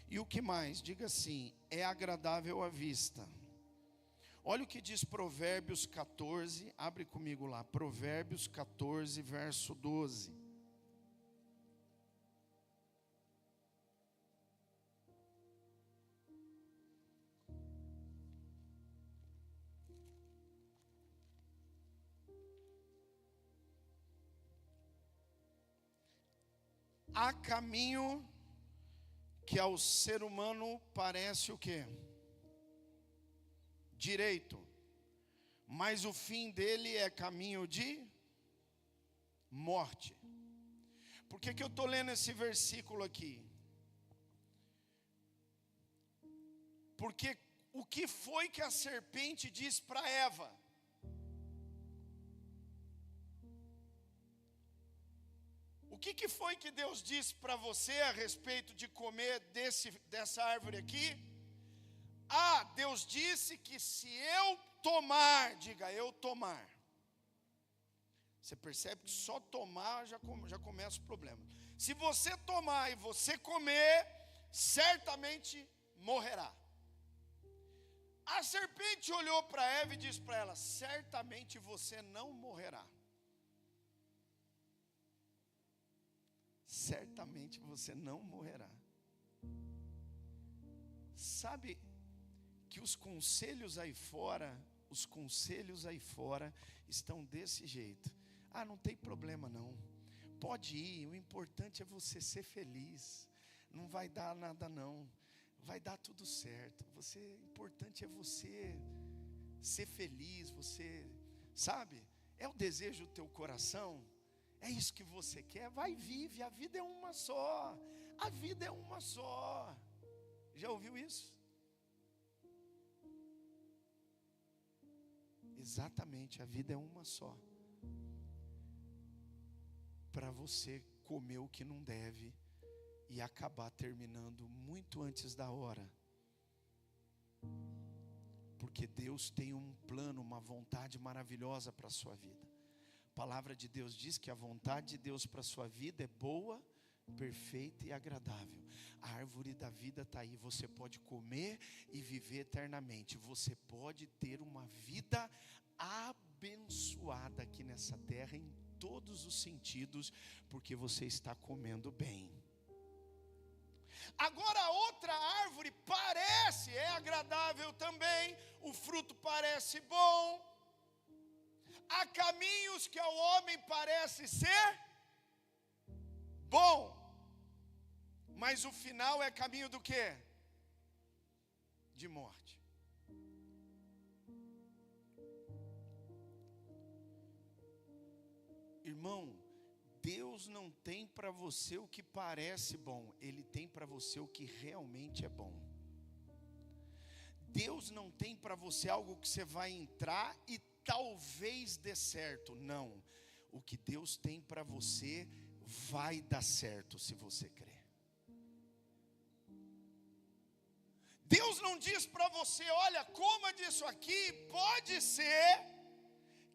E o que mais? Diga assim, é agradável à vista. Olha o que diz Provérbios 14, abre comigo lá, Provérbios 14, verso 12. Há caminho que ao ser humano parece o quê? Direito, mas o fim dele é caminho de morte. Por que eu estou lendo esse versículo aqui? Porque o que foi que a serpente disse para Eva? O que foi que Deus disse para você a respeito de comer dessa árvore aqui? Ah, Deus disse que se eu tomar, diga eu tomar. Você percebe que só tomar já começa o problema. Se você tomar e você comer, certamente morrerá. A serpente olhou para Eva e disse para ela, certamente você não morrerá. Certamente você não morrerá. Sabe que os conselhos aí fora estão desse jeito. Ah, não tem problema não. Pode ir, o importante é você ser feliz. Não vai dar nada não. Vai dar tudo certo. O importante é você ser feliz, você, sabe? É o desejo do teu coração. É isso que você quer? Vai, vive, a vida é uma só. A vida é uma só. Já ouviu isso? Exatamente, a vida é uma só. Para você comer o que não deve e acabar terminando muito antes da hora. Porque Deus tem um plano, uma vontade maravilhosa para a sua vida. A palavra de Deus diz que a vontade de Deus para a sua vida é boa, perfeita e agradável. A árvore da vida está aí. Você pode comer e viver eternamente. Você pode ter uma vida abençoada aqui nessa terra em todos os sentidos, porque você está comendo bem. Agora a outra árvore é agradável também, o fruto parece bom. Há caminhos que ao homem parece ser bom, mas o final é caminho do quê? De morte. Irmão, Deus não tem para você o que parece bom, Ele tem para você o que realmente é bom. Deus não tem para você algo que você vai entrar e talvez dê certo. Não, o que Deus tem para você vai dar certo se você crer. Deus não diz para você, olha, coma disso aqui, pode ser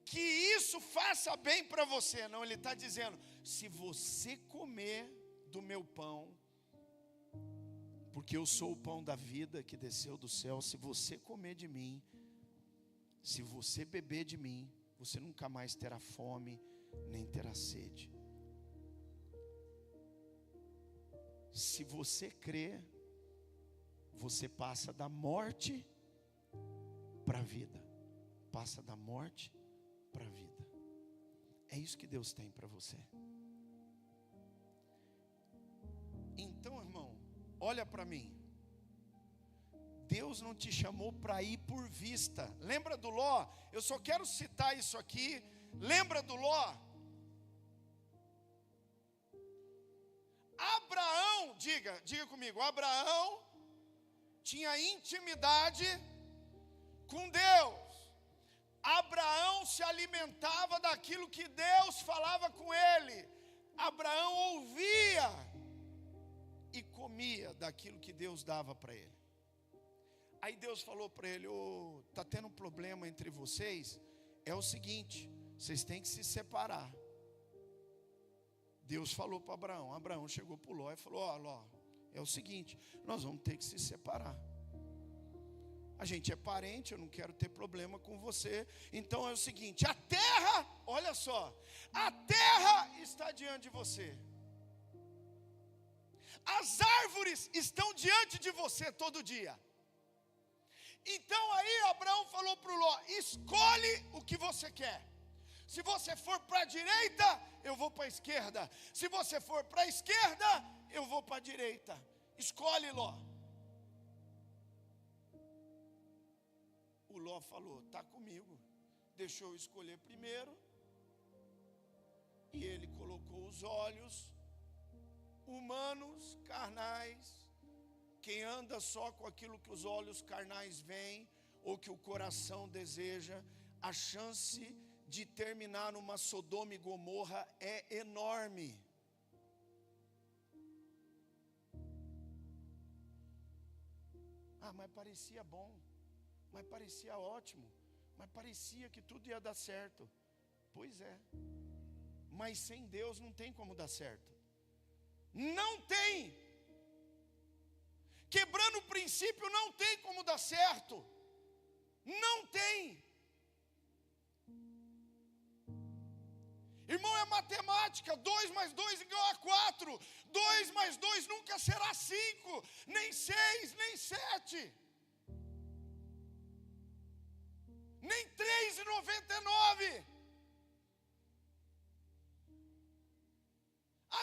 que isso faça bem para você. Não, Ele está dizendo, se você comer do meu pão, porque eu sou o pão da vida que desceu do céu, se você comer de mim, se você beber de mim, você nunca mais terá fome, nem terá sede. Se você crer, você passa da morte para a vida. Passa da morte para a vida. É isso que Deus tem para você. Então, irmão, olha para mim. Deus não te chamou para ir por vista. Lembra do Ló? Eu só quero citar isso aqui. Lembra do Ló? Abraão, diga comigo, Abraão tinha intimidade com Deus. Abraão se alimentava daquilo que Deus falava com ele. Abraão ouvia e comia daquilo que Deus dava para ele. Aí Deus falou para ele, está tendo um problema entre vocês, é o seguinte, vocês têm que se separar. Deus falou para Abraão, Abraão chegou para o Ló e falou, Ló, é o seguinte, nós vamos ter que se separar. A gente é parente, eu não quero ter problema com você. Então é o seguinte, a terra, olha só, a terra está diante de você. As árvores estão diante de você todo dia. Então aí Abraão falou para o Ló, escolhe o que você quer. Se você for para a direita, eu vou para a esquerda. Se você for para a esquerda, eu vou para a direita. Escolhe, Ló. O Ló falou, está comigo. Deixou eu escolher primeiro. E ele colocou os olhos humanos, carnais. Quem anda só com aquilo que os olhos carnais veem, ou que o coração deseja, a chance de terminar numa Sodoma e Gomorra é enorme. Mas parecia bom, mas parecia ótimo, mas parecia que tudo ia dar certo. Pois é, mas sem Deus não tem como dar certo. Não tem. Quebrando o princípio não tem como dar certo. Não tem. Irmão, é matemática, 2 mais 2 igual a 4, 2 mais 2 nunca será 5, nem 6, nem 7, nem 3,99.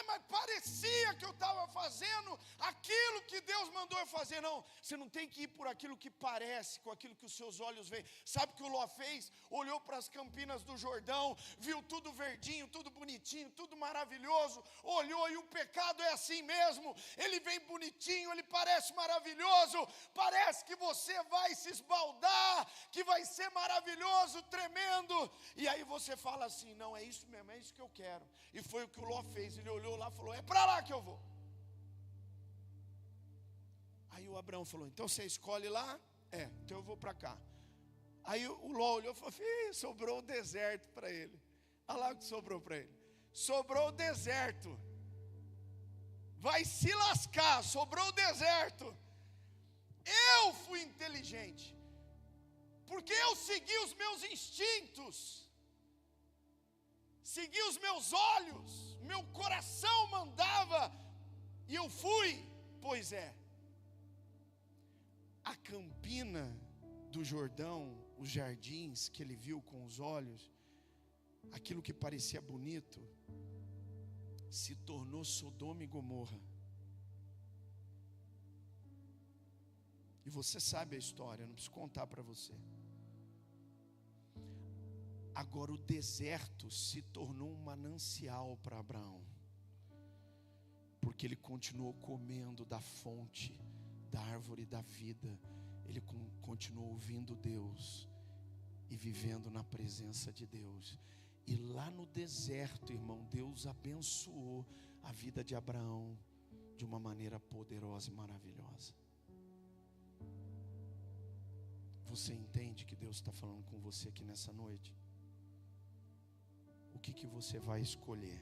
Mas parecia que eu estava fazendo aquilo que Deus mandou eu fazer. Não, você não tem que ir por aquilo que parece, com aquilo que os seus olhos veem. Sabe o que o Ló fez? Olhou para as campinas do Jordão, viu tudo verdinho, tudo bonitinho, tudo maravilhoso. Olhou e o pecado é assim mesmo. Ele vem bonitinho, ele parece maravilhoso. Parece que você vai se esbaldar, que vai ser maravilhoso, tremendo. E aí você fala assim, não, é isso mesmo, é isso que eu quero. E foi o que o Ló fez, ele olhou lá e falou, é para lá que eu vou. Aí o Abraão falou, então você escolhe lá? Então eu vou para cá. Aí o Ló olhou e falou, sobrou o deserto para ele. Olha lá o que sobrou para ele. Sobrou o deserto. vai se lascar, sobrou o deserto. Eu fui inteligente, porque eu segui os meus instintos, segui os meus olhos, meu coração mandava, e eu fui. Pois é, a campina do Jordão, os jardins que ele viu com os olhos, aquilo que parecia bonito, se tornou Sodoma e Gomorra. E você sabe a história, eu não preciso contar para você. Agora o deserto se tornou um manancial para Abraão, porque ele continuou comendo da fonte, da árvore da vida. Ele continuou ouvindo Deus e vivendo na presença de Deus. E lá no deserto, irmão, Deus abençoou a vida de Abraão de uma maneira poderosa e maravilhosa. Você entende que Deus está falando com você aqui nessa noite? O que você vai escolher?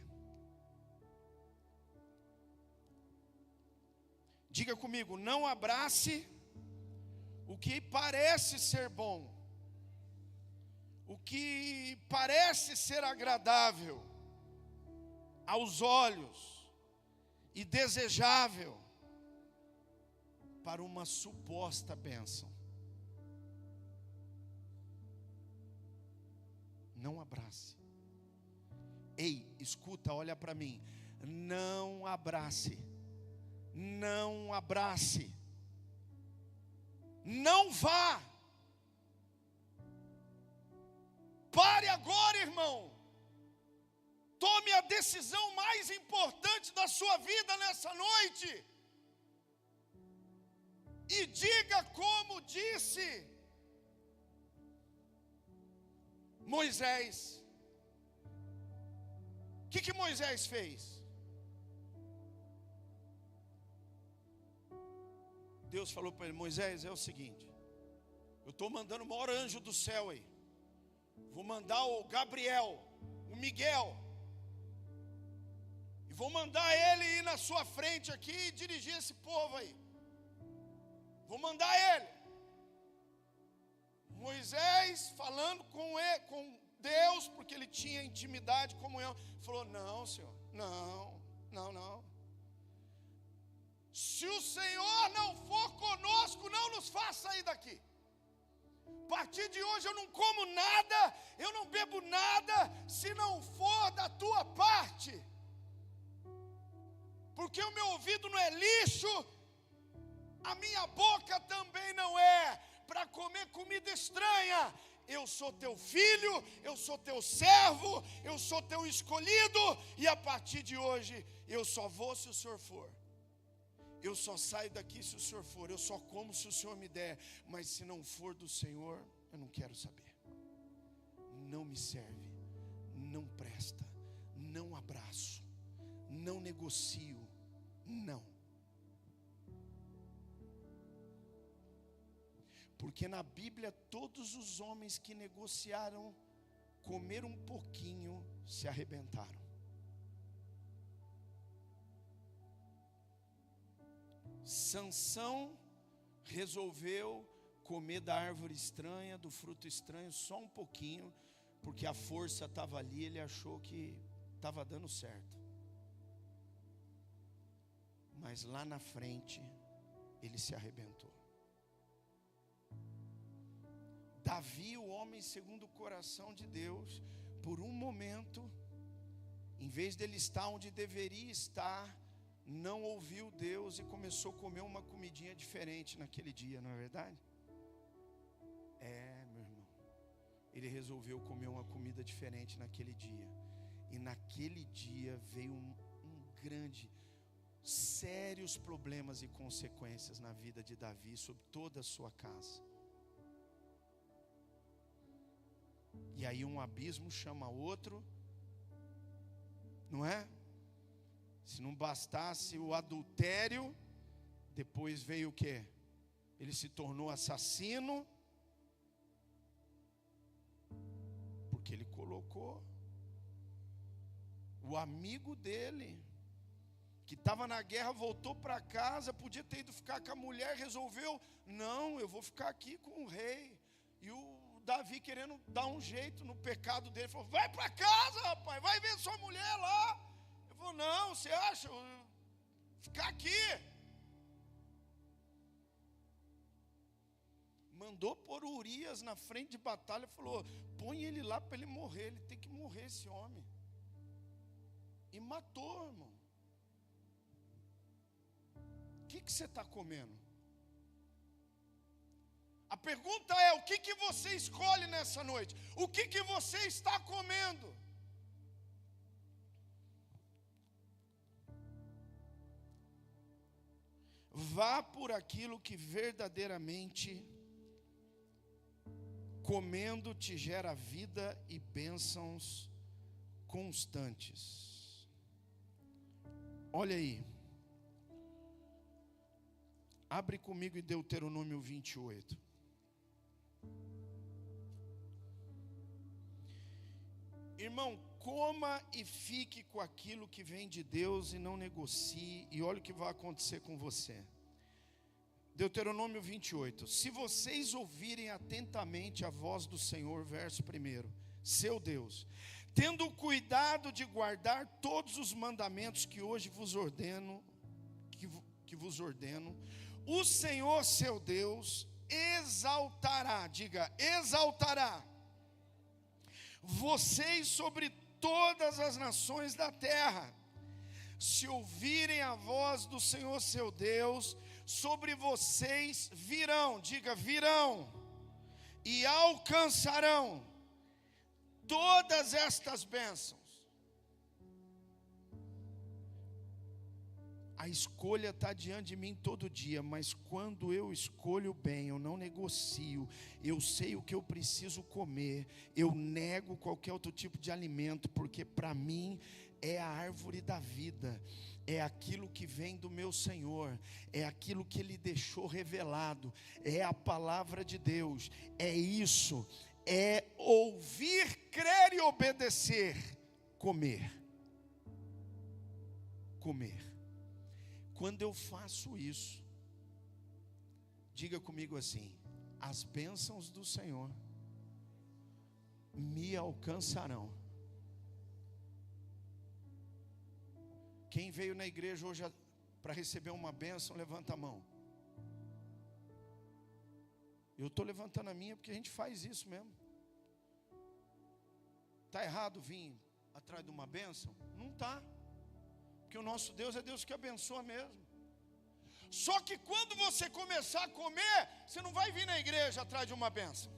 Diga comigo, não abrace o que parece ser bom, o que parece ser agradável aos olhos e desejável para uma suposta bênção. Não abrace. Ei, escuta, olha para mim. Não abrace. Não abrace. Não vá. Pare agora, irmão. Tome a decisão mais importante da sua vida nessa noite. E diga como disse Moisés. O que Moisés fez? Deus falou para ele: Moisés, é o seguinte, eu estou mandando o maior anjo do céu aí. Vou mandar o Gabriel, o Miguel, e vou mandar ele ir na sua frente aqui e dirigir esse povo aí. Vou mandar ele. Moisés falando com Deus, porque ele tinha intimidade, comunhão, falou: não, Senhor, não. Se o Senhor não for conosco, não nos faça sair daqui. A partir de hoje eu não como nada, eu não bebo nada, se não for da tua parte. Porque o meu ouvido não é lixo, a minha boca também não é para comer comida estranha. Eu sou teu filho, eu sou teu servo, eu sou teu escolhido, e a partir de hoje eu só vou se o Senhor for. Eu só saio daqui se o Senhor for, eu só como se o Senhor me der, mas se não for do Senhor, eu não quero saber. Não me serve, não presta, não abraço, não negocio, não. Porque na Bíblia todos os homens que negociaram comer um pouquinho se arrebentaram. Sansão resolveu comer da árvore estranha, do fruto estranho, só um pouquinho, porque a força estava ali, ele achou que estava dando certo. Mas lá na frente, ele se arrebentou. Davi, o homem segundo o coração de Deus, por um momento, em vez dele estar onde deveria estar, não ouviu Deus e começou a comer uma comidinha diferente naquele dia, não é verdade? Meu irmão, ele resolveu comer uma comida diferente naquele dia, e naquele dia veio sérios problemas e consequências na vida de Davi, sobre toda a sua casa. E aí um abismo chama outro, não é? Se não bastasse o adultério, depois veio o quê? Ele se tornou assassino, porque ele colocou o amigo dele que estava na guerra, voltou para casa, podia ter ido ficar com a mulher, resolveu, não, eu vou ficar aqui com o rei. E o Davi querendo dar um jeito no pecado dele, falou, vai para casa, rapaz, vai ver sua mulher lá. Eu falei, não, você acha, ficar aqui. Mandou pôr Urias na frente de batalha, falou, põe ele lá para ele morrer, ele tem que morrer esse homem. E matou, irmão. O que você está comendo? A pergunta é, o que você escolhe nessa noite? O que você está comendo? Vá por aquilo que verdadeiramente comendo te gera vida e bênçãos constantes. Olha aí. Abre comigo em Deuteronômio 28. Irmão, coma e fique com aquilo que vem de Deus e não negocie, e olha o que vai acontecer com você. Deuteronômio 28. Se vocês ouvirem atentamente a voz do Senhor, verso 1, seu Deus, tendo cuidado de guardar todos os mandamentos que hoje vos ordeno, o Senhor seu Deus exaltará, diga, exaltará vocês sobre todas as nações da terra. Se ouvirem a voz do Senhor seu Deus, sobre vocês virão, diga, virão, e alcançarão todas estas bênçãos. A escolha está diante de mim todo dia, mas quando eu escolho bem, eu não negocio, eu sei o que eu preciso comer, eu nego qualquer outro tipo de alimento, porque para mim é a árvore da vida, é aquilo que vem do meu Senhor, é aquilo que Ele deixou revelado, é a palavra de Deus, é isso, é ouvir, crer e obedecer, comer. Quando eu faço isso, diga comigo assim, as bênçãos do Senhor me alcançarão. Quem veio na igreja hoje para receber uma bênção, levanta a mão. Eu estou levantando a minha porque a gente faz isso mesmo. Está errado vir atrás de uma bênção? Não está. Porque o nosso Deus é Deus que abençoa mesmo. Só que quando você começar a comer, você não vai vir na igreja atrás de uma bênção.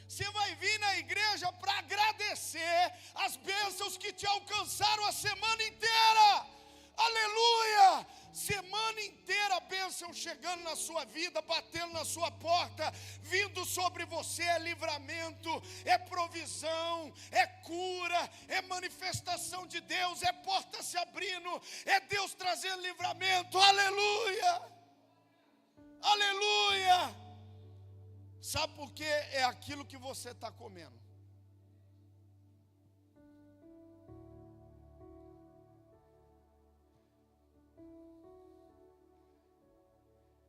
Você vai vir na igreja para agradecer as bênçãos que te alcançaram a semana inteira. Aleluia! Semana inteira a bênção chegando na sua vida, batendo na sua porta, vindo sobre você, é livramento, é provisão, é cura, é manifestação de Deus, é porta se abrindo, é Deus trazendo livramento, aleluia! Aleluia! Sabe por quê? É aquilo que você está comendo.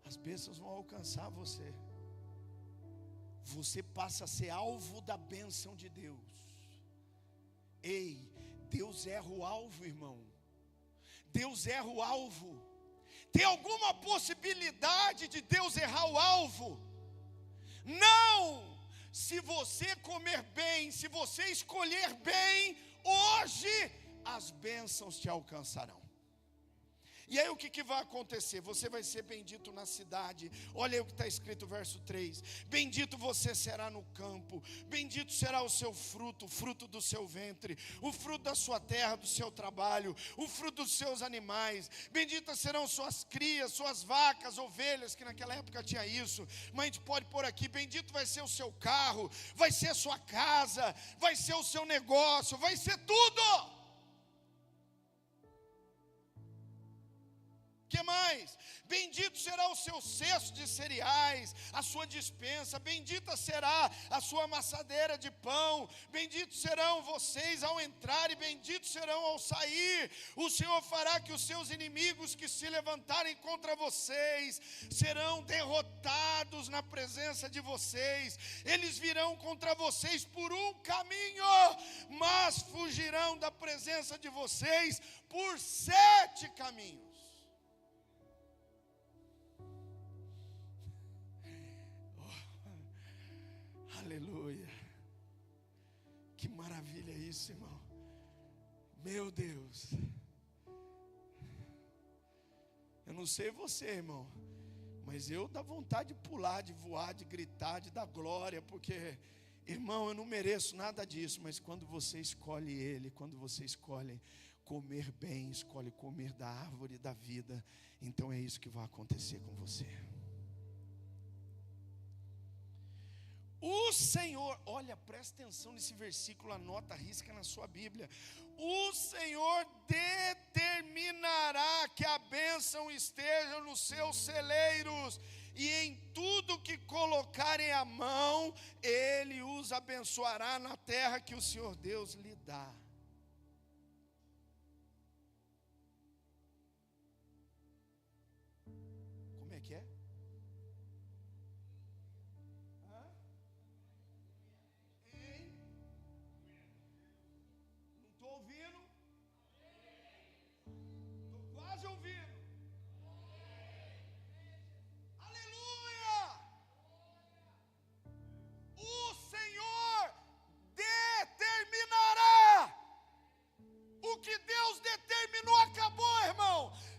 As bênçãos vão alcançar você. Você passa a ser alvo da bênção de Deus. Ei, Deus erra o alvo, irmão. Deus erra o alvo. Tem alguma possibilidade de Deus errar o alvo? Não! Se você comer bem, se você escolher bem, hoje as bênçãos te alcançarão. E aí o que vai acontecer? Você vai ser bendito na cidade. Olha aí o que está escrito, verso 3. Bendito você será no campo, bendito será o seu fruto, o fruto do seu ventre, o fruto da sua terra, do seu trabalho, o fruto dos seus animais. Benditas serão suas crias, suas vacas, ovelhas, que naquela época tinha isso. Mas a gente pode pôr aqui, bendito vai ser o seu carro, vai ser a sua casa, vai ser o seu negócio, vai ser tudo. Que mais? Bendito será o seu cesto de cereais, a sua despensa, bendita será a sua amassadeira de pão, benditos serão vocês ao entrar e benditos serão ao sair. O Senhor fará que os seus inimigos que se levantarem contra vocês serão derrotados na presença de vocês. Eles virão contra vocês por um caminho, mas fugirão da presença de vocês por 7 caminhos. Aleluia, que maravilha isso, irmão. Meu Deus, eu não sei você, irmão, mas eu dá vontade de pular, de voar, de gritar, de dar glória, porque, irmão, eu não mereço nada disso, mas quando você escolhe Ele, quando você escolhe comer bem, escolhe comer da árvore da vida, então é isso que vai acontecer com você. O Senhor, olha, presta atenção nesse versículo, anota, risca na sua Bíblia. O Senhor determinará que a bênção esteja nos seus celeiros, e em tudo que colocarem a mão, Ele os abençoará na terra que o Senhor Deus lhe dá. Como é que é?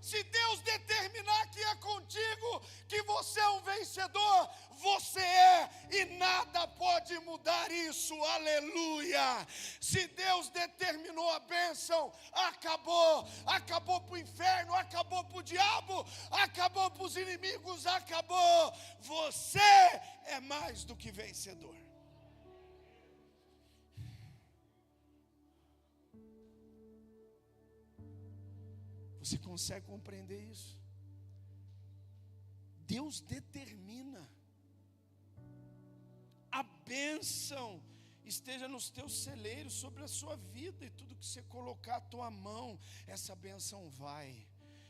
Se Deus determinar que é contigo, que você é um vencedor, você é, e nada pode mudar isso, aleluia. Se Deus determinou a bênção, acabou para o inferno, acabou para o diabo, acabou para os inimigos, acabou. Você é mais do que vencedor. Você consegue compreender isso? Deus determina. A bênção esteja nos teus celeiros, sobre a sua vida, e tudo que você colocar a tua mão, essa bênção vai.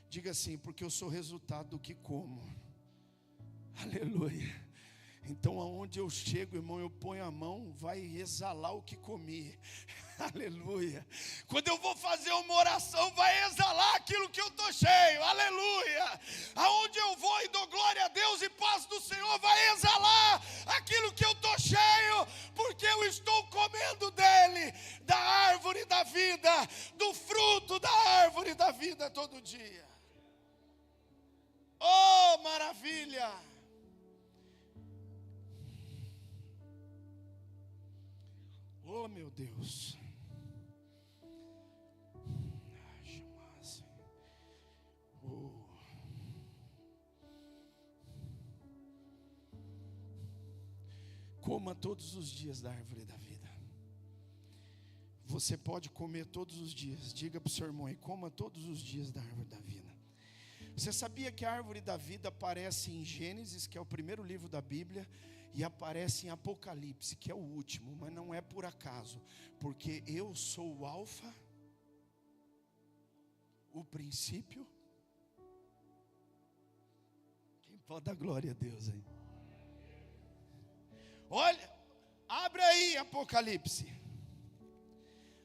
Diga assim: porque eu sou resultado do que como. Aleluia. Então aonde eu chego, irmão, eu ponho a mão, vai exalar o que comi. Aleluia. Quando eu vou fazer uma oração, vai exalar aquilo que eu estou cheio. Aleluia. Aonde eu vou e dou glória a Deus e paz do Senhor, vai exalar aquilo que eu estou cheio, porque eu estou comendo dele, da árvore da vida, do fruto da árvore da vida todo dia. Oh, maravilha. Oh, meu Deus. Coma todos os dias da árvore da vida. Você pode comer todos os dias. Diga para o seu irmão aí: coma todos os dias da árvore da vida. Você sabia que a árvore da vida aparece em Gênesis, que é o primeiro livro da Bíblia, e aparece em Apocalipse, que é o último, mas não é por acaso, porque eu sou o alfa, o princípio. Quem pode dar glória a Deus aí? Olha, abre aí Apocalipse.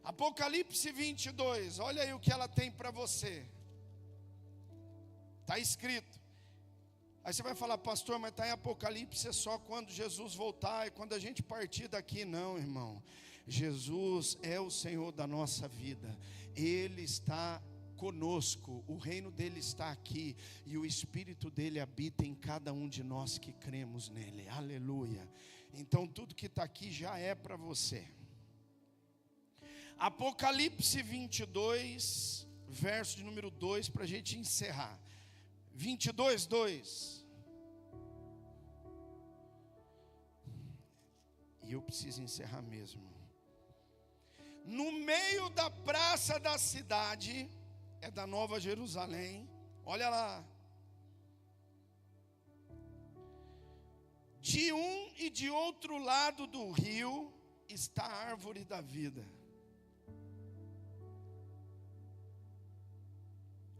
Apocalipse 22, olha aí o que ela tem para você. Está escrito. Aí você vai falar: pastor, mas está em Apocalipse, é só quando Jesus voltar, e quando a gente partir daqui. Não, irmão. Jesus é o Senhor da nossa vida. Ele está conosco, o reino dele está aqui, e o Espírito dele habita em cada um de nós que cremos nele. Aleluia. Então tudo que está aqui já é para você. Apocalipse 22, verso de número 2, para a gente encerrar. 22, 2. E eu preciso encerrar mesmo. No meio da praça da cidade, é da Nova Jerusalém, Olha lá. De um e de outro lado do rio está a árvore da vida.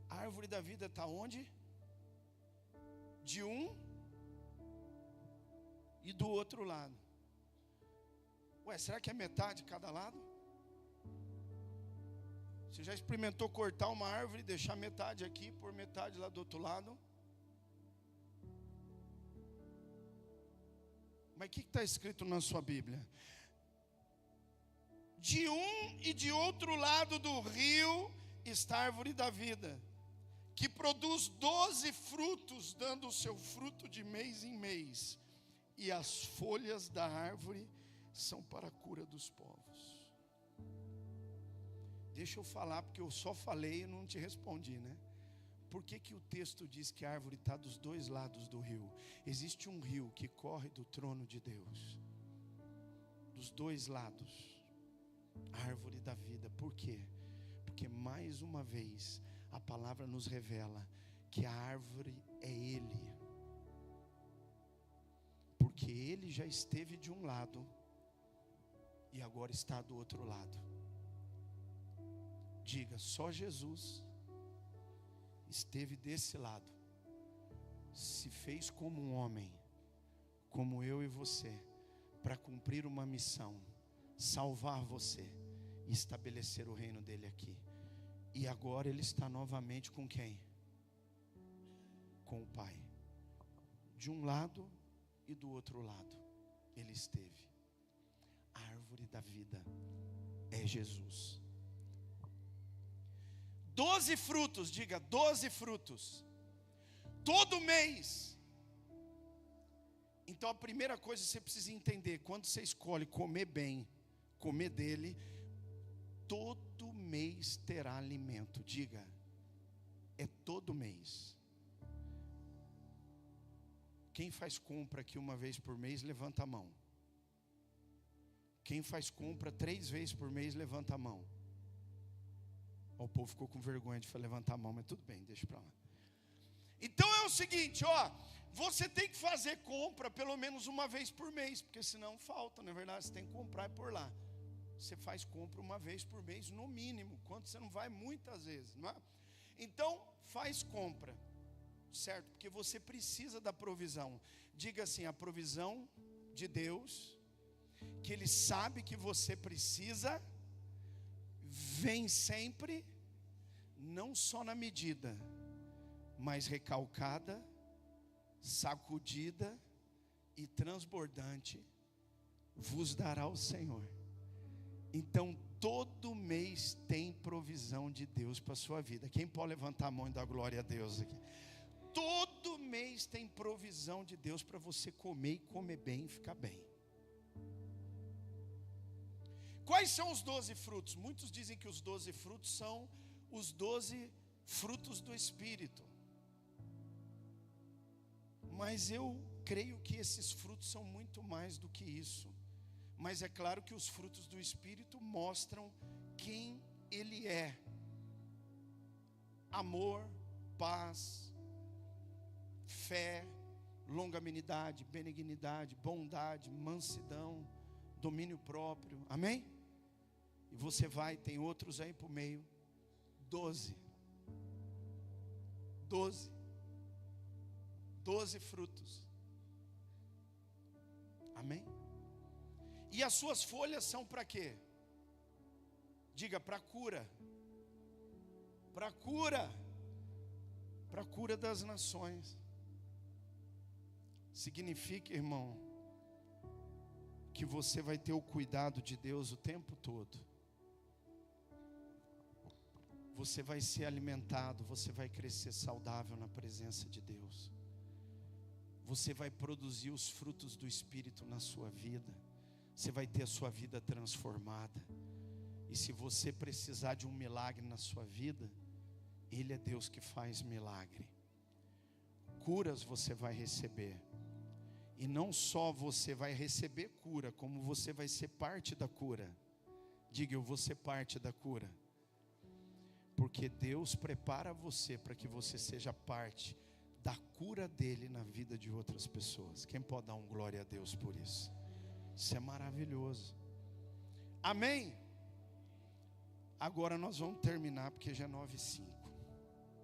A árvore da vida está onde? De um e do outro lado. Ué, será que é metade de cada lado? Você já experimentou cortar uma árvore e deixar metade aqui por metade lá do outro lado? Mas o que está escrito na sua Bíblia? De um e de outro lado do rio está a árvore da vida, que produz 12 frutos, dando o seu fruto de mês em mês. E as folhas da árvore são para a cura dos povos. Deixa eu falar, porque eu só falei e não te respondi, né? Por que que o texto diz que a árvore está dos dois lados do rio? Existe um rio que corre do trono de Deus, dos dois lados, a árvore da vida. Por quê? Porque mais uma vez a palavra nos revela que a árvore é Ele, porque Ele já esteve de um lado e agora está do outro lado. Diga, só Jesus esteve desse lado, se fez como um homem, como eu e você, para cumprir uma missão, salvar você e estabelecer o reino dele aqui. E agora ele está novamente com quem? Com o Pai. De um lado e do outro lado ele esteve. A árvore da vida é Jesus. 12 frutos, diga 12 frutos, todo mês. Então a primeira coisa que você precisa entender, quando você escolhe comer bem, comer dele, todo mês terá alimento. Diga, é todo mês. Quem faz compra aqui uma vez por mês, levanta a mão. Quem faz compra 3 vezes por mês, levanta a mão. O povo ficou com vergonha de levantar a mão, mas tudo bem, deixa para lá. Então é o seguinte, você tem que fazer compra pelo menos uma vez por mês, porque senão falta, na verdade, você tem que comprar por lá. Você faz compra uma vez por mês, no mínimo, quando você não vai muitas vezes, não é? Então, faz compra, certo? Porque você precisa da provisão. Diga assim, a provisão de Deus, que Ele sabe que você precisa, vem sempre, não só na medida, mas recalcada, sacudida e transbordante, vos dará o Senhor. Então todo mês tem provisão de Deus para a sua vida. Quem pode levantar a mão e dar glória a Deus aqui? Todo mês tem provisão de Deus para você comer e comer bem e ficar bem. Quais são os 12 frutos? Muitos dizem que os 12 frutos são os 12 frutos do Espírito. Mas eu creio que esses frutos são muito mais do que isso. Mas é claro que os frutos do Espírito mostram quem Ele é. Amor, paz, fé, longanimidade, benignidade, bondade, mansidão, domínio próprio. Amém? E você vai, tem outros aí por meio. 12 frutos. Amém? E as suas folhas são para quê? Diga, para cura. Para cura. Para cura das nações. Significa, irmão, que você vai ter o cuidado de Deus o tempo todo. Você vai ser alimentado, você vai crescer saudável na presença de Deus. Você vai produzir os frutos do Espírito na sua vida. Você vai ter a sua vida transformada. E se você precisar de um milagre na sua vida, Ele é Deus que faz milagre. Curas você vai receber. E não só você vai receber cura, como você vai ser parte da cura. Diga, eu vou ser parte da cura. Porque Deus prepara você para que você seja parte da cura dele na vida de outras pessoas. Quem pode dar um glória a Deus por isso? Isso é maravilhoso. Amém? Agora nós vamos terminar, porque já é 9h05.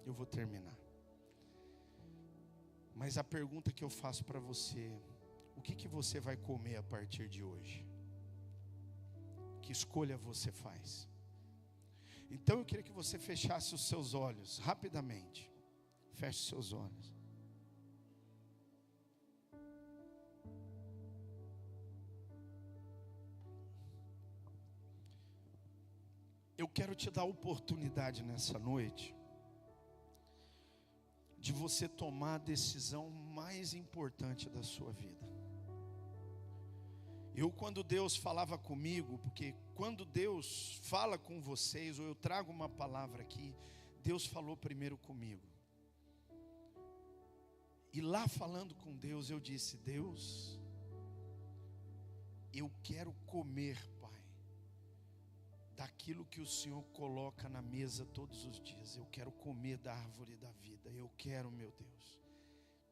Eu vou terminar. Mas a pergunta que eu faço para você: o que você vai comer a partir de hoje? Que escolha você faz? Então eu queria que você fechasse os seus olhos rapidamente. Feche seus olhos. Eu quero te dar a oportunidade nessa noite de você tomar a decisão mais importante da sua vida. Quando Deus falava comigo, porque quando Deus fala com vocês, ou eu trago uma palavra aqui, Deus falou primeiro comigo. E lá falando com Deus, eu disse: Deus, eu quero comer, Pai, daquilo que o Senhor coloca na mesa todos os dias. Eu quero comer da árvore da vida. Eu quero, meu Deus,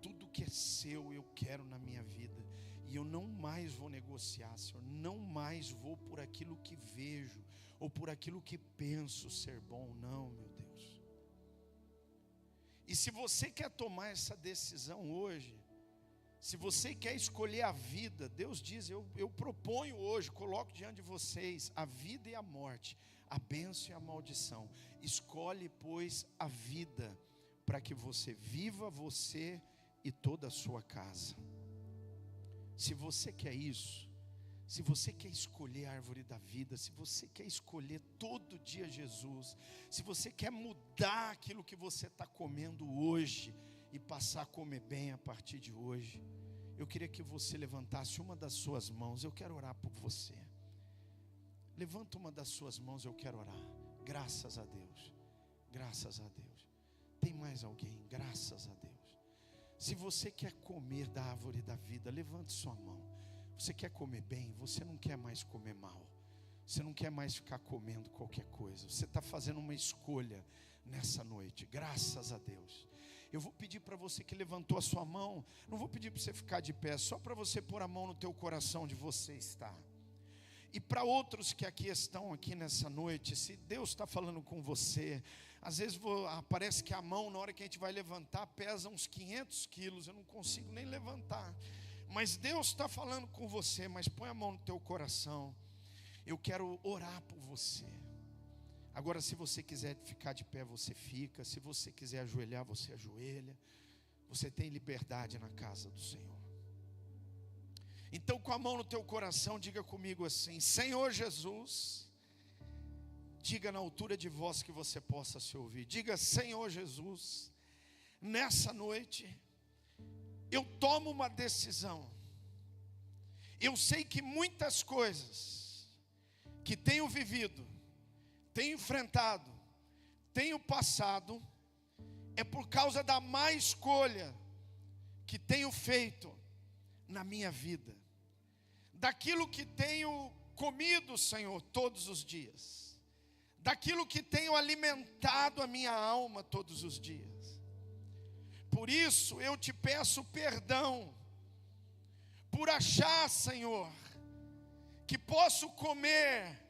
tudo que é seu eu quero na minha vida. E eu não mais vou negociar, Senhor. Não mais vou por aquilo que vejo, ou por aquilo que penso ser bom. Não, meu Deus. E se você quer tomar essa decisão hoje, se você quer escolher a vida, Deus diz: eu proponho hoje, coloco diante de vocês a vida e a morte, a bênção e a maldição. Escolhe, pois, a vida, para que você viva, você e toda a sua casa. Se você quer isso, se você quer escolher a árvore da vida, se você quer escolher todo dia Jesus, se você quer mudar aquilo que você está comendo hoje e passar a comer bem a partir de hoje, eu queria que você levantasse uma das suas mãos. Eu quero orar por você. Levanta uma das suas mãos, eu quero orar. Graças a Deus, graças a Deus. Tem mais alguém? Graças a Deus. Se você quer comer da árvore da vida, levante sua mão. Você quer comer bem, você não quer mais comer mal. Você não quer mais ficar comendo qualquer coisa. Você está fazendo uma escolha nessa noite, graças a Deus. Eu vou pedir para você que levantou a sua mão, não vou pedir para você ficar de pé, só para você pôr a mão no teu coração onde você está. E para outros que aqui estão aqui nessa noite, se Deus está falando com você, às vezes parece que a mão, na hora que a gente vai levantar, pesa uns 500 quilos, eu não consigo nem levantar. Mas Deus está falando com você, mas põe a mão no teu coração. Eu quero orar por você. Agora, se você quiser ficar de pé, você fica. Se você quiser ajoelhar, você ajoelha. Você tem liberdade na casa do Senhor. Então, com a mão no teu coração, diga comigo assim: Senhor Jesus. Diga na altura de voz que você possa se ouvir. Diga: Senhor Jesus, nessa noite eu tomo uma decisão. Eu sei que muitas coisas que tenho vivido, tenho enfrentado, tenho passado, é por causa da má escolha que tenho feito na minha vida, daquilo que tenho comido, Senhor, todos os dias, daquilo que tenho alimentado a minha alma todos os dias. Por isso eu te peço perdão, por achar, Senhor, que posso comer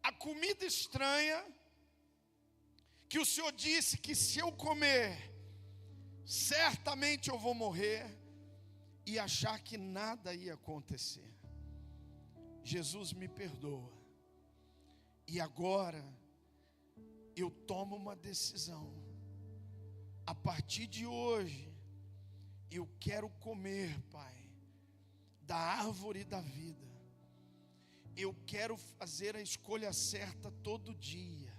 a comida estranha, que o Senhor disse que se eu comer, certamente eu vou morrer, e achar que nada ia acontecer. Jesus, me perdoa. E agora eu tomo uma decisão. A partir de hoje eu quero comer, Pai, da árvore da vida. Eu quero fazer a escolha certa todo dia.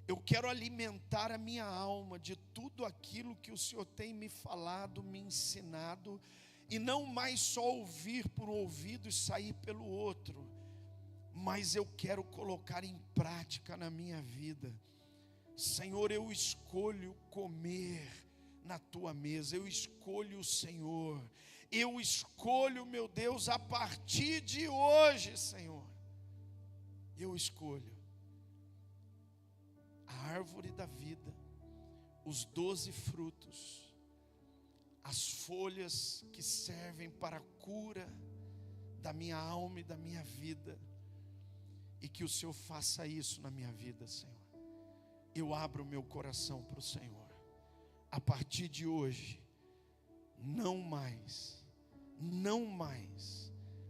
Eu quero alimentar a minha alma de tudo aquilo que o Senhor tem me falado, me ensinado, e não mais só ouvir por um ouvido e sair pelo outro, mas eu quero colocar em prática na minha vida. Senhor, eu escolho comer na tua mesa, eu escolho o Senhor, eu escolho, meu Deus, a partir de hoje, Senhor, eu escolho a árvore da vida, os 12 frutos, as folhas que servem para a cura da minha alma e da minha vida, e que o Senhor faça isso na minha vida, Senhor. Eu abro o meu coração para o Senhor. A partir de hoje, não mais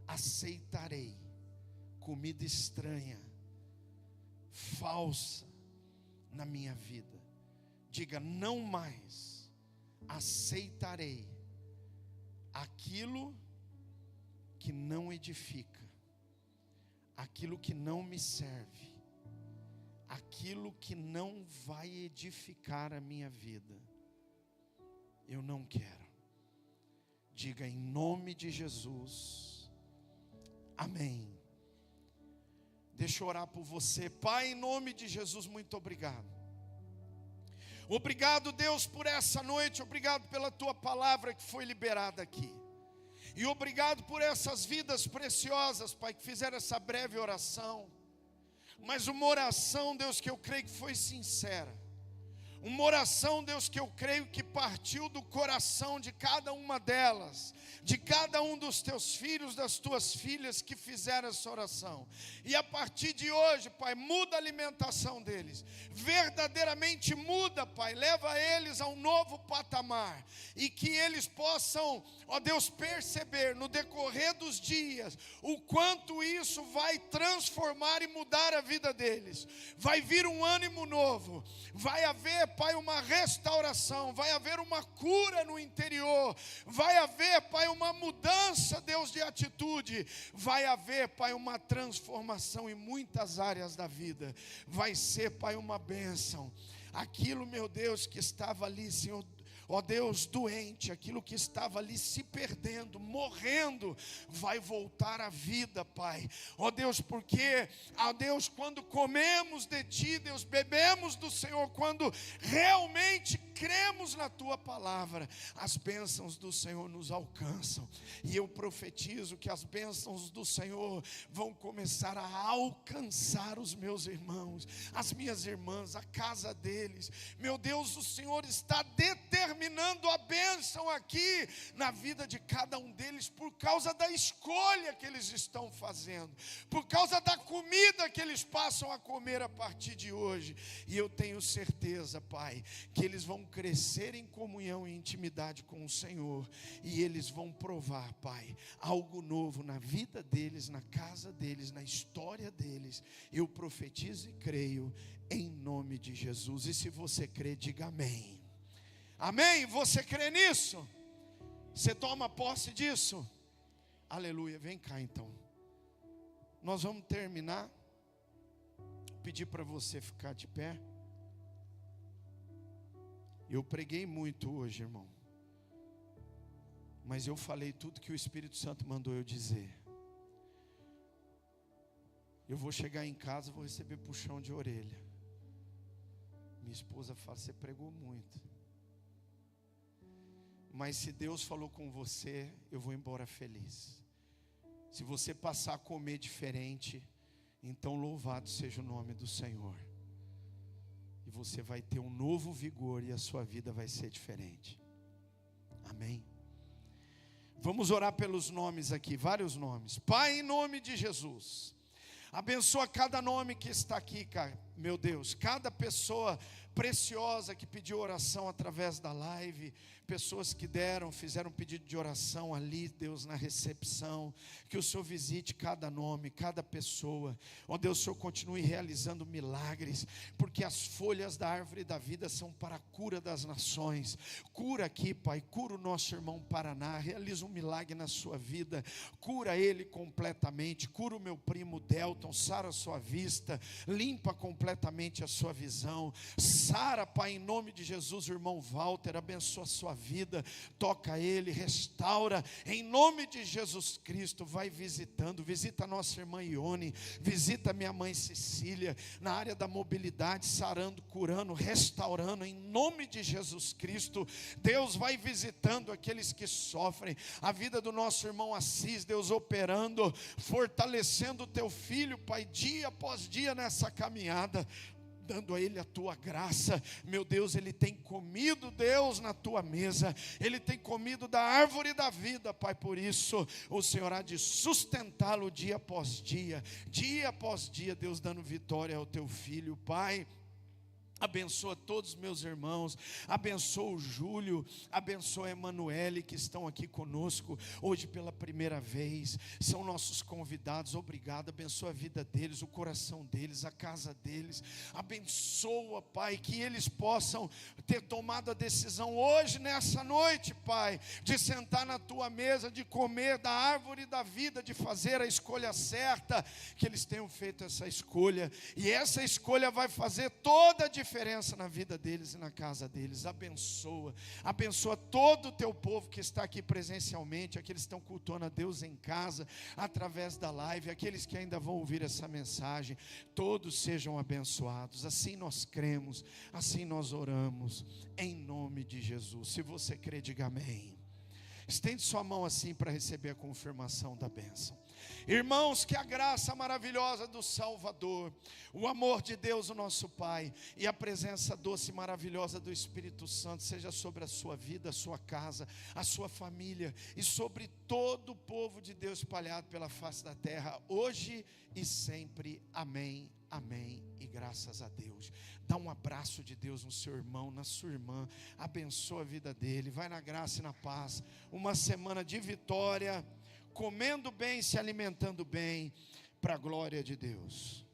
aceitarei comida estranha, falsa na minha vida. Diga, não mais aceitarei aquilo que não edifica, aquilo que não me serve, aquilo que não vai edificar a minha vida. Eu não quero. Diga em nome de Jesus, amém. Deixa eu orar por você. Pai, em nome de Jesus, muito obrigado. Obrigado, Deus, por essa noite. Obrigado pela tua palavra que foi liberada aqui. E obrigado por essas vidas preciosas, Pai, que fizeram essa breve oração. Mas uma oração, Deus, que eu creio que foi sincera. Uma oração, Deus, que eu creio que partiu do coração de cada uma delas, de cada um dos teus filhos, das tuas filhas que fizeram essa oração. E a partir de hoje, Pai, muda a alimentação deles. Verdadeiramente muda, Pai. Leva eles a um novo patamar. E que eles possam, ó Deus, perceber no decorrer dos dias o quanto isso vai transformar e mudar a vida deles. Vai vir um ânimo novo. Vai haver, Pai, uma restauração, vai haver uma cura no interior, vai haver, Pai, uma mudança, Deus, de atitude, vai haver, Pai, uma transformação em muitas áreas da vida, vai ser, Pai, uma bênção. Aquilo, meu Deus, que estava ali, Senhor, ó Deus, doente, aquilo que estava ali se perdendo, morrendo, vai voltar à vida, Pai. Ó Deus, porque, ó Deus, quando comemos de Ti, Deus, bebemos do Senhor, quando realmente cremos na Tua palavra, as bênçãos do Senhor nos alcançam. E eu profetizo que as bênçãos do Senhor vão começar a alcançar os meus irmãos, as minhas irmãs, a casa deles. Meu Deus, o Senhor está determinando a bênção aqui na vida de cada um deles, por causa da escolha que eles estão fazendo, por causa da comida que eles passam a comer a partir de hoje. E eu tenho certeza, Pai, que eles vão crescer em comunhão e intimidade com o Senhor, e eles vão provar, Pai, algo novo na vida deles, na casa deles, na história deles. Eu profetizo e creio em nome de Jesus. E se você crê, diga amém. Amém? Você crê nisso? Você toma posse disso? Aleluia. Vem cá então. Nós vamos terminar. Pedir para você ficar de pé. Eu preguei muito hoje, irmão, mas eu falei tudo que o Espírito Santo mandou eu dizer. Eu vou chegar em casa, vou receber puxão de orelha. Minha esposa fala, você pregou muito. Mas se Deus falou com você, eu vou embora feliz. Se você passar a comer diferente, então louvado seja o nome do Senhor. E você vai ter um novo vigor e a sua vida vai ser diferente. Amém? Vamos orar pelos nomes aqui, vários nomes. Pai, em nome de Jesus, abençoa cada nome que está aqui, meu Deus. Cada pessoa preciosa que pediu oração através da live, pessoas que fizeram pedido de oração ali, Deus, na recepção. Que o Senhor visite cada nome, cada pessoa. Ó Deus, o Senhor continue realizando milagres, porque as folhas da árvore da vida são para a cura das nações. Cura aqui, Pai, cura o nosso irmão Paraná, realiza um milagre na sua vida, cura ele completamente, cura o meu primo Delton, sara a sua vista, limpa completamente a sua visão. Sara, Pai, em nome de Jesus, o irmão Walter, abençoa a sua vida, toca ele, restaura, em nome de Jesus Cristo. Vai visitando, visita a nossa irmã Ione, visita minha mãe Cecília, na área da mobilidade, sarando, curando, restaurando, em nome de Jesus Cristo. Deus vai visitando aqueles que sofrem, a vida do nosso irmão Assis, Deus operando, fortalecendo o teu filho, Pai, dia após dia nessa caminhada. dando a ele a tua graça. Meu Deus, ele tem comido, Deus, na tua mesa, ele tem comido da árvore da vida, Pai. Por isso o Senhor há de sustentá-lo dia após dia, Deus, dando vitória ao teu filho, Pai. Abençoa todos os meus irmãos, abençoa o Júlio, abençoa a Emanuele, que estão aqui conosco hoje pela primeira vez, são nossos convidados. Obrigado, abençoa a vida deles, o coração deles, a casa deles. Abençoa, Pai, que eles possam ter tomado a decisão hoje, nessa noite, Pai, de sentar na tua mesa, de comer da árvore da vida, de fazer a escolha certa. Que eles tenham feito essa escolha, e essa escolha vai fazer toda a diferença na vida deles e na casa deles. Abençoa todo o teu povo que está aqui presencialmente, aqueles que estão cultuando a Deus em casa, através da live, aqueles que ainda vão ouvir essa mensagem, todos sejam abençoados. Assim nós cremos, assim nós oramos, em nome de Jesus. Se você crê, diga amém. Estende sua mão assim para receber a confirmação da bênção. Irmãos, que a graça maravilhosa do Salvador, o amor de Deus, o nosso Pai, e a presença doce e maravilhosa do Espírito Santo seja sobre a sua vida, a sua casa, a sua família e sobre todo o povo de Deus espalhado pela face da terra, hoje e sempre. Amém, amém e graças a Deus. Dá um abraço de Deus no seu irmão, na sua irmã, abençoa a vida dele, vai na graça e na paz. Uma semana de vitória, comendo bem, se alimentando bem, para a glória de Deus.